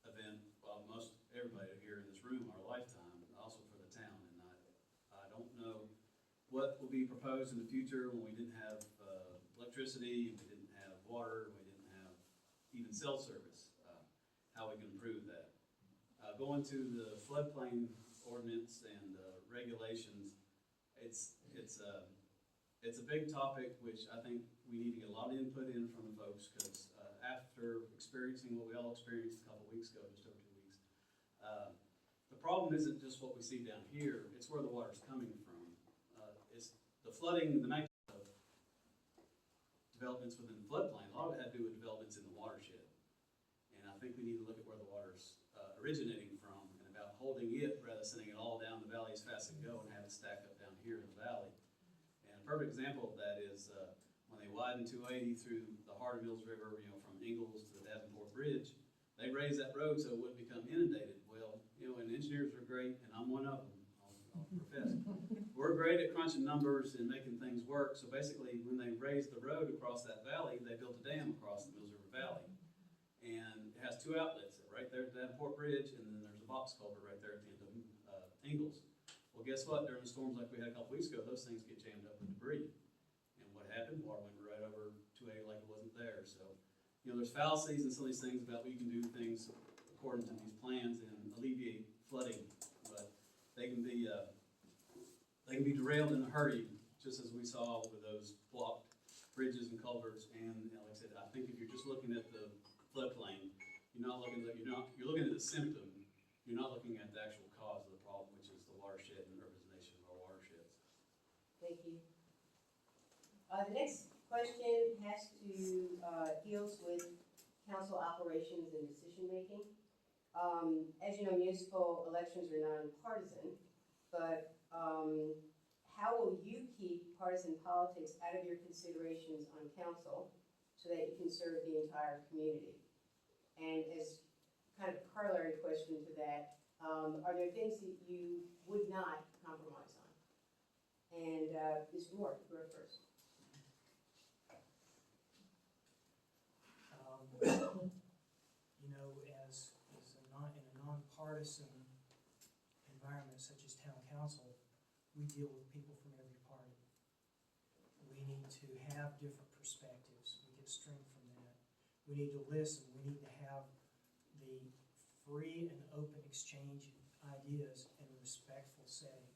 event, well, most everybody here in this room, our lifetime, also for the town. And I don't know what will be proposed in the future when we didn't have electricity, we didn't have water, we didn't have even cell service, how we can improve that. Going to the floodplain ordinance and regulations, it's a big topic, which I think we need to get a lot of input in from the folks, because after experiencing what we all experienced a couple weeks ago, just over 2 weeks, the problem isn't just what we see down here, it's where the water's coming from. It's the flooding, the magnitude of developments within the floodplain, a lot of it had to do with developments in the watershed. And I think we need to look at where the water's originating from, and about holding it rather than sending it all down the valley as fast as it can go and have it stack up down here in the valley. And a perfect example of that is when they widened 280 through the heart of Mills River, from Ingalls to the Davenport Bridge, they raised that road so it wouldn't become inundated. Well, and engineers are great, and I'm one of them, I'll profess. We're great at crunching numbers and making things work, so basically when they raised the road across that valley, they built a dam across the Mills River Valley. And it has 2 outlets, right there at the Davenport Bridge, and then there's a box culvert right there at the end of Ingalls. Well, guess what? During the storms like we had a couple weeks ago, those things get jammed up with debris. And what happened? Water went right over 280 like it wasn't there. So, there's fallacies and some of these things about we can do things according to these plans and alleviate flooding, but they can be derailed in a hurry, just as we saw with those blocked bridges and culverts. And like I said, I think if you're just looking at the floodplain, you're looking at the symptom. You're not looking at the actual cause of the problem, which is the watershed and urbanization of our watersheds. Thank you. The next question deals with council operations and decision-making. As you know, municipal elections are nonpartisan, but how will you keep partisan politics out of your considerations on council so that you can serve the entire community? And as kind of a corollary question to that, are there things that you would not compromise on? And Ms. Moore, you're first. In a nonpartisan environment such as town council, we deal with people from every party. We need to have different perspectives. We get strength from that. We need to listen. We need to have the free and open exchange of ideas in a respectful setting.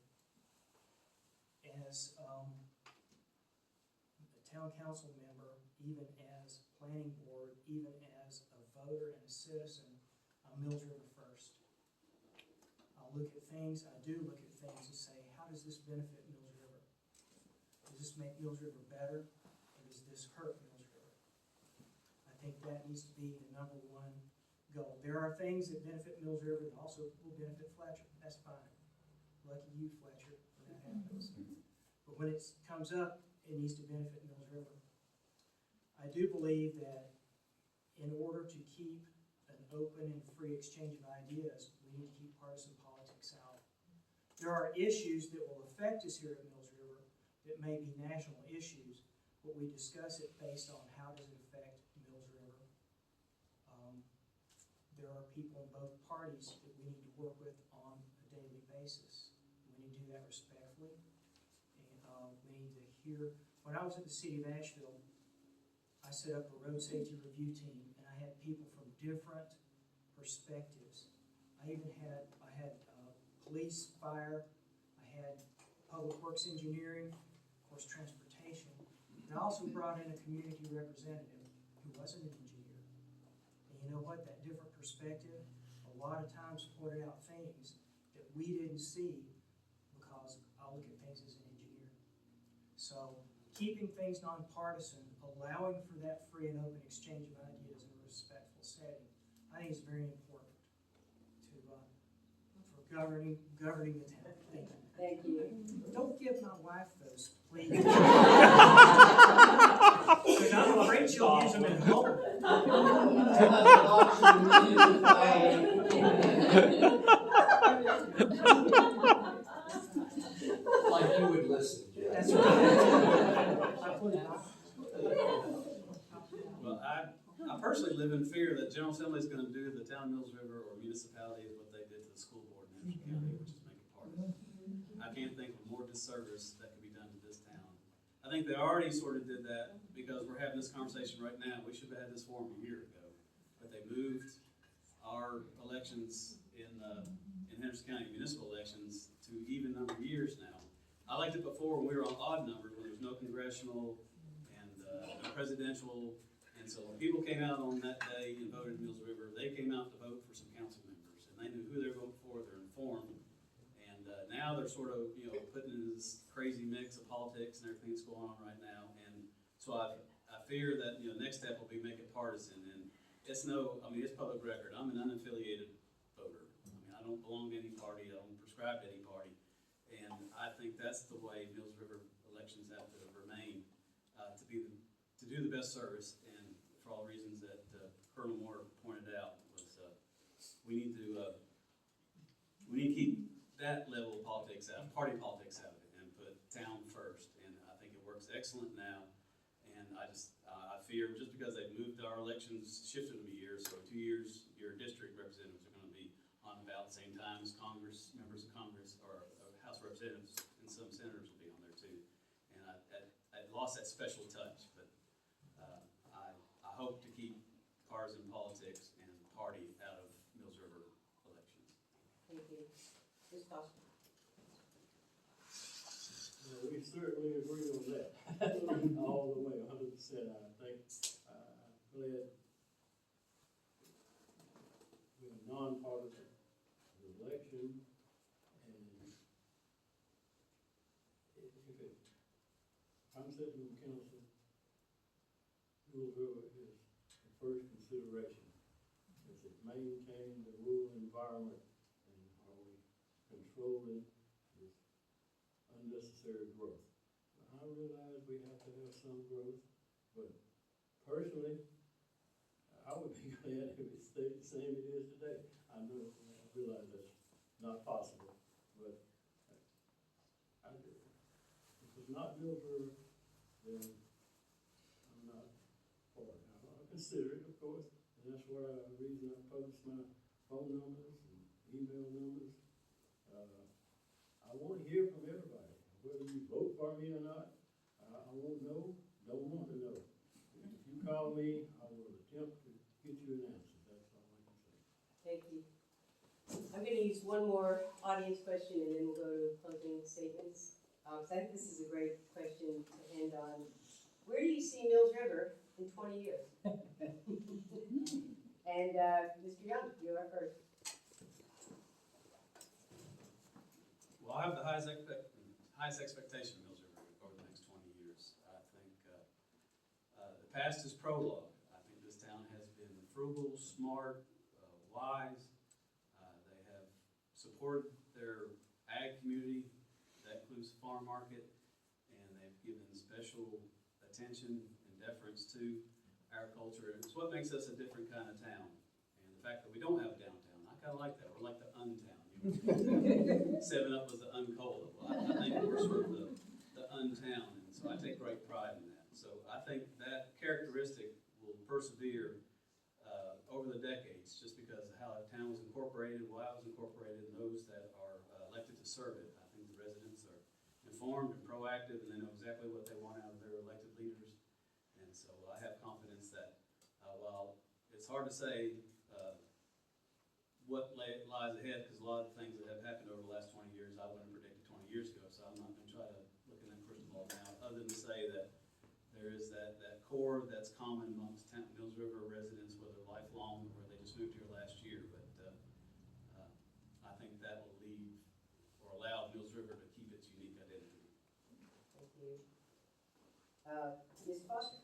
As a town council member, even as planning board, even as a voter and a citizen, I'm Mills River first. I'll look at things, I do look at things and say, how does this benefit Mills River? Does this make Mills River better, or does this hurt Mills River? I think that needs to be the #1 goal. There are things that benefit Mills River that also will benefit Fletcher. That's fine. Lucky you, Fletcher, when that happens. But when it comes up, it needs to benefit Mills River. I do believe that in order to keep an open and free exchange of ideas, we need to keep partisan politics out. There are issues that will affect us here at Mills River that may be national issues, but we discuss it based on how does it affect Mills River. There are people in both parties that we need to work with on a daily basis. We need to do that respectfully, and we need to hear. When I was at the city of Asheville, I set up a road safety review team, and I had people from different perspectives. I had police, fire, I had public works engineering, of course transportation, and I also brought in a community representative who wasn't an engineer. And you know what, that different perspective a lot of times pointed out things that that we didn't see because I look at things as an engineer. So keeping things nonpartisan, allowing for that free and open exchange of ideas in a respectful setting, I think is very important to, for governing the town. Thank you. Thank you. Don't give my wife those, please. Because I'm afraid she'll use them at home. Like you would listen, Jeff. That's right. Well, I personally live in fear that General Assembly is gonna do the town of Mills River or municipality is what they did to the school board in Hampshire County, which is make it partisan. I can't think of more disservice that could be done to this town. I think they already sort of did that because we're having this conversation right now. We should have had this forum a year ago. But they moved our elections in Henderson County municipal elections to even number years now. I liked it before when we were on odd numbers, when there was no congressional and no presidential. And so when people came out on that day and voted in Mills River, they came out to vote for some council members. And they knew who they were voting for, they're informed. And now they're sort of, putting in this crazy mix of politics and everything that's going on right now. And so I fear that, next step will be make it partisan. And it's it's public record. I'm an unaffiliated voter. I don't belong to any party. I don't prescribe to any party. And I think that's the way Mills River elections have to remain, to do the best service. And for all the reasons that Colonel Moore pointed out, we need to keep that level of politics out, party politics out of it, and put town first. And I think it works excellent now. And I fear just because they've moved our elections, shifted them a year, so in 2 years, your district representatives are going to be on the ballot at the same time as members of Congress, or House of Representatives, and some senators will be on there too. And I lost that special touch, but I hope to keep partisan politics and party out of Mills River elections. Thank you. Ms. Foster? We certainly agree on that, all the way, 100%. I think, I'm glad we're a nonpartisan election, and I'm sitting in council, Mills River is the first consideration. Does it maintain the rural environment, and are we controlling this unnecessary growth? I realize we have to have some growth, but personally, I would be glad if it stayed the same it is today. I realize that's not possible, but I do. If it's not Mills River, then I'm not for it. I'll consider it, of course, and that's why the reason I publish my phone numbers and email numbers. I want to hear from everybody, whether you vote for me or not. I won't know, don't want to know. If you call me, I will attempt to get you an answer. That's all I can say. Thank you. I'm going to use one more audience question and then we'll go to closing statements. So I think this is a great question to end on. Where do you see Mills River in 20 years? And Mr. Young, you're up first. Well, I have the highest expectation of Mills River over the next 20 years. I think the past is prologue. I think this town has been frugal, smart, wise. They have supported their ag community, that includes the farm market, and they've given special attention and deference to our culture. It's what makes us a different kind of town. And the fact that we don't have a downtown, I kind of like that. We're like the untown. 7-Up was the uncola. Well, I think we're sort of the untown, and so I take great pride in that. So I think that characteristic will persevere over the decades, just because of how the town was incorporated, why it was incorporated, and those that are elected to serve it. I think the residents are informed and proactive, and they know exactly what they want out of their elected leaders. And so I have confidence that while it's hard to say what lies ahead, because a lot of things that have happened over the last 20 years, I wouldn't have predicted 20 years ago, so I'm not going to try to look in that crystal ball now, other than to say that there is that core that's common amongst Mills River residents, whether lifelong or they just moved here last year. But I think that will leave Ms. Foster?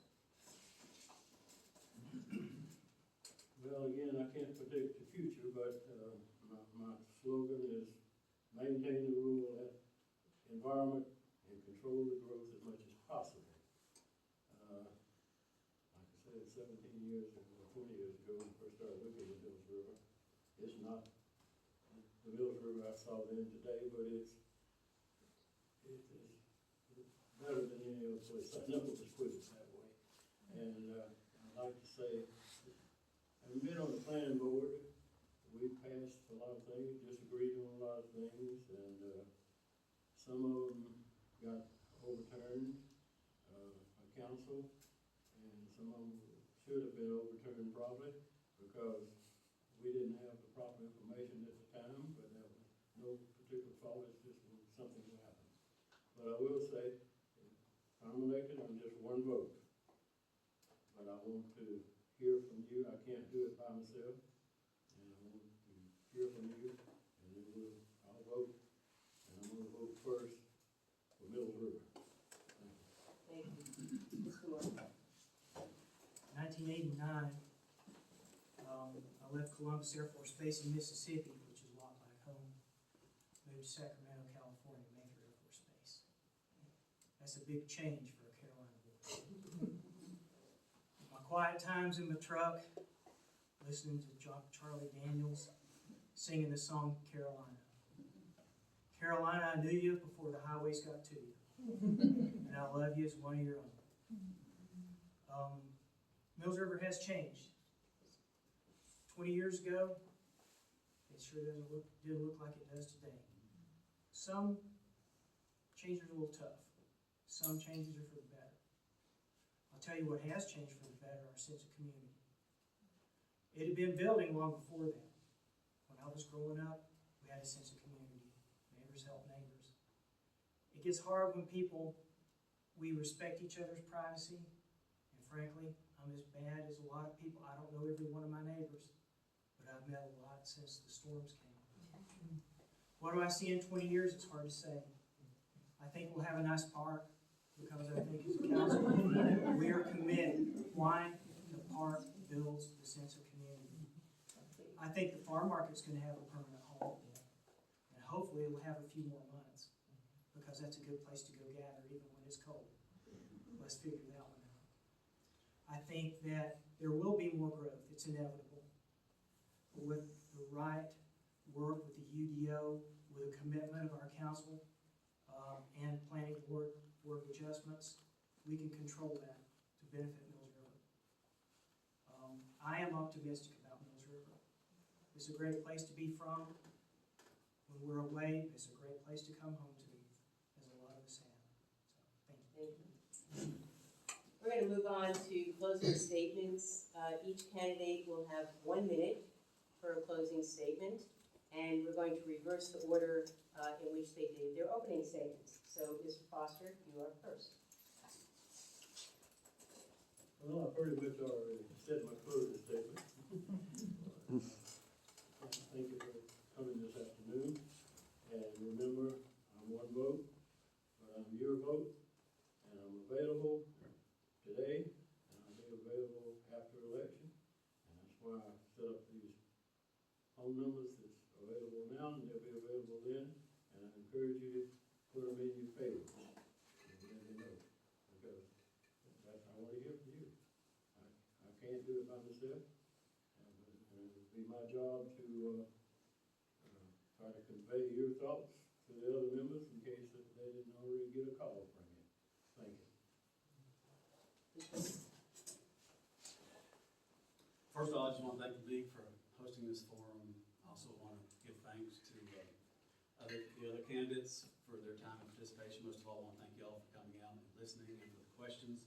Well, again, I can't predict the future, but, my slogan is maintain the rural environment and control the growth as much as possible. Like I said, 17 years or 20 years ago, when I first started looking at Mills River, it's not the Mills River I saw then today, but it is better than any other place. I never was put it that way. And, I'd like to say, having been on the planning board, we passed a lot of things, disagreed on a lot of things, and, some of them got overturned, by council, and some of them should have been overturned probably, because we didn't have the proper information at the time, but that was no particular fault, it's just something that happened. But I will say, if I'm elected, I'm just one vote. But I want to hear from you, I can't do it by myself, and I want to hear from you, and then I'll vote, and I'm gonna vote first for Mills River. Thank you. Thank you. Mr. Moore? 1989, I left Columbus Air Force Base in Mississippi, which is a lot like home. Moved to Sacramento, California, Mayfair Air Force Base. That's a big change for a Carolina boy. My quiet times in the truck, listening to Charlie Daniels singing the song Carolina. Carolina, I knew you before the highways got to you. And I love you as one of your own. Mills River has changed. 20 years ago, it sure didn't look like it does today. Some changes are a little tough. Some changes are for the better. I'll tell you what has changed for the better, our sense of community. It had been building long before that. When I was growing up, we had a sense of community. Neighbors help neighbors. It gets hard when we respect each other's privacy, and frankly, I'm as bad as a lot of people. I don't know every one of my neighbors, but I've met a lot since the storms came. What do I see in 20 years? It's hard to say. I think we'll have a nice park, because I think as a council, we are committed. Why? The park builds the sense of community. I think the farm market's gonna have a permanent home, and hopefully it will have a few more months, because that's a good place to go gather even when it's cold. Let's figure that one out. I think that there will be more growth, it's inevitable. But with the right work with the UDO, with a commitment of our council, and planning board of adjustments, we can control that to benefit Mills River. I am optimistic about Mills River. It's a great place to be from. When we're away, it's a great place to come home to, as a lot of us have. So, thank you. Thank you. We're going to move on to closing statements. Each candidate will have 1 minute for a closing statement, and we're going to reverse the order in which they gave their opening statements. So, Mr. Foster, you are first. Well, I pretty much already said my closing statement. Thank you for coming this afternoon, and remember, I'm one vote, but I'm your vote, and I'm available today, and I'll be available after election, and that's why I set up these phone numbers that's available now, and they'll be available then, and I encourage you to put them in your favorites, and let me know, because that's, I want to hear from you. I can't do it by myself, and it'll be my job to try to convey your thoughts to the other members in case that they didn't already get a call from you. Thank you. First of all, I just want to thank the league for hosting this forum. I also want to give thanks to the other candidates for their time and participation. Most of all, I want to thank you all for coming out and listening and for the questions.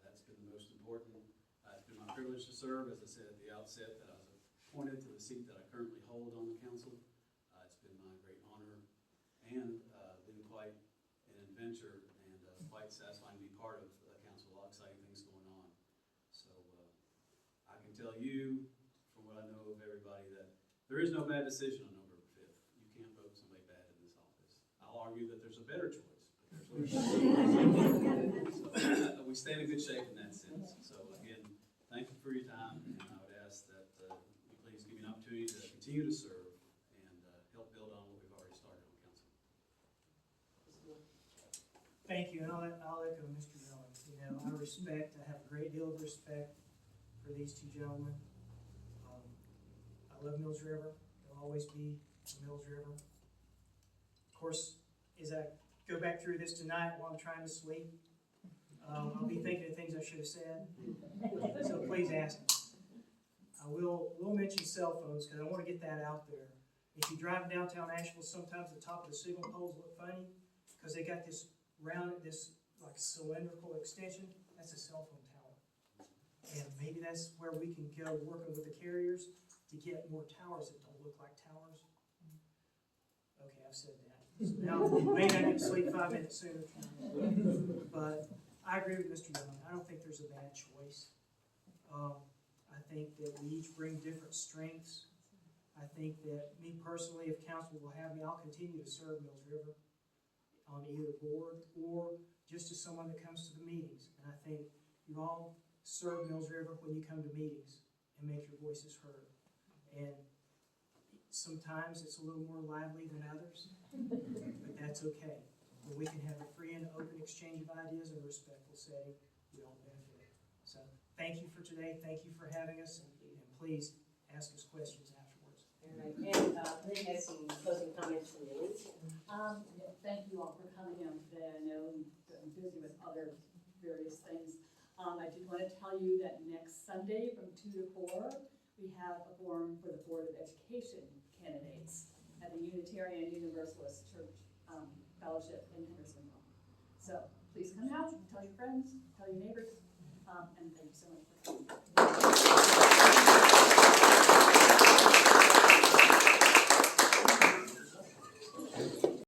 That's been the most important. It's been my privilege to serve, as I said at the outset, that I was appointed to the seat that I currently hold on the council. It's been my great honor and been quite an adventure and quite satisfying to be part of the council. A lot of exciting things going on. So I can tell you, from what I know of everybody, that there is no bad decision on November 5th. You can't vote somebody bad in this office. I'll argue that there's a better choice, but there's We stay in a good shape in that sense. So again, thank you for your time, and I would ask that you please give me an opportunity to continue to serve and help build on what we've already started on council. Thank you, and I'll echo Mr. Jones. You know, I have a great deal of respect for these two gentlemen. I love Mills River, they'll always be Mills River. Of course, as I go back through this tonight while I'm trying to sleep, I'll be thinking of things I should have said, so please ask me. I will mention cell phones, because I want to get that out there. If you drive downtown Asheville, sometimes the top of the signal poles look funny, because they got this like cylindrical extension. That's a cell phone tower. And maybe that's where we can go working with the carriers to get more towers that don't look like towers. Okay, I've said that. So now, maybe I need to sleep 5 minutes sooner. But I agree with Mr. Young. I don't think there's a bad choice. I think that we each bring different strengths. I think that me personally, if council will have me, I'll continue to serve Mills River on either board or just as someone that comes to the meetings. And I think you all serve Mills River when you come to meetings and make your voices heard. And sometimes it's a little more lively than others, but that's okay. When we can have a free and open exchange of ideas in a respectful setting, we all benefit. So thank you for today. Thank you for having us, and please ask us questions afterwards. All right, and Lynn has some closing comments from you. Thank you all for coming out today. I know I'm busy with other various things. I did want to tell you that next Sunday from 2 to 4, we have a forum for the Board of Education candidates at the Unitarian Universalist Church Fellowship in Hendersonville. So please come out, tell your friends,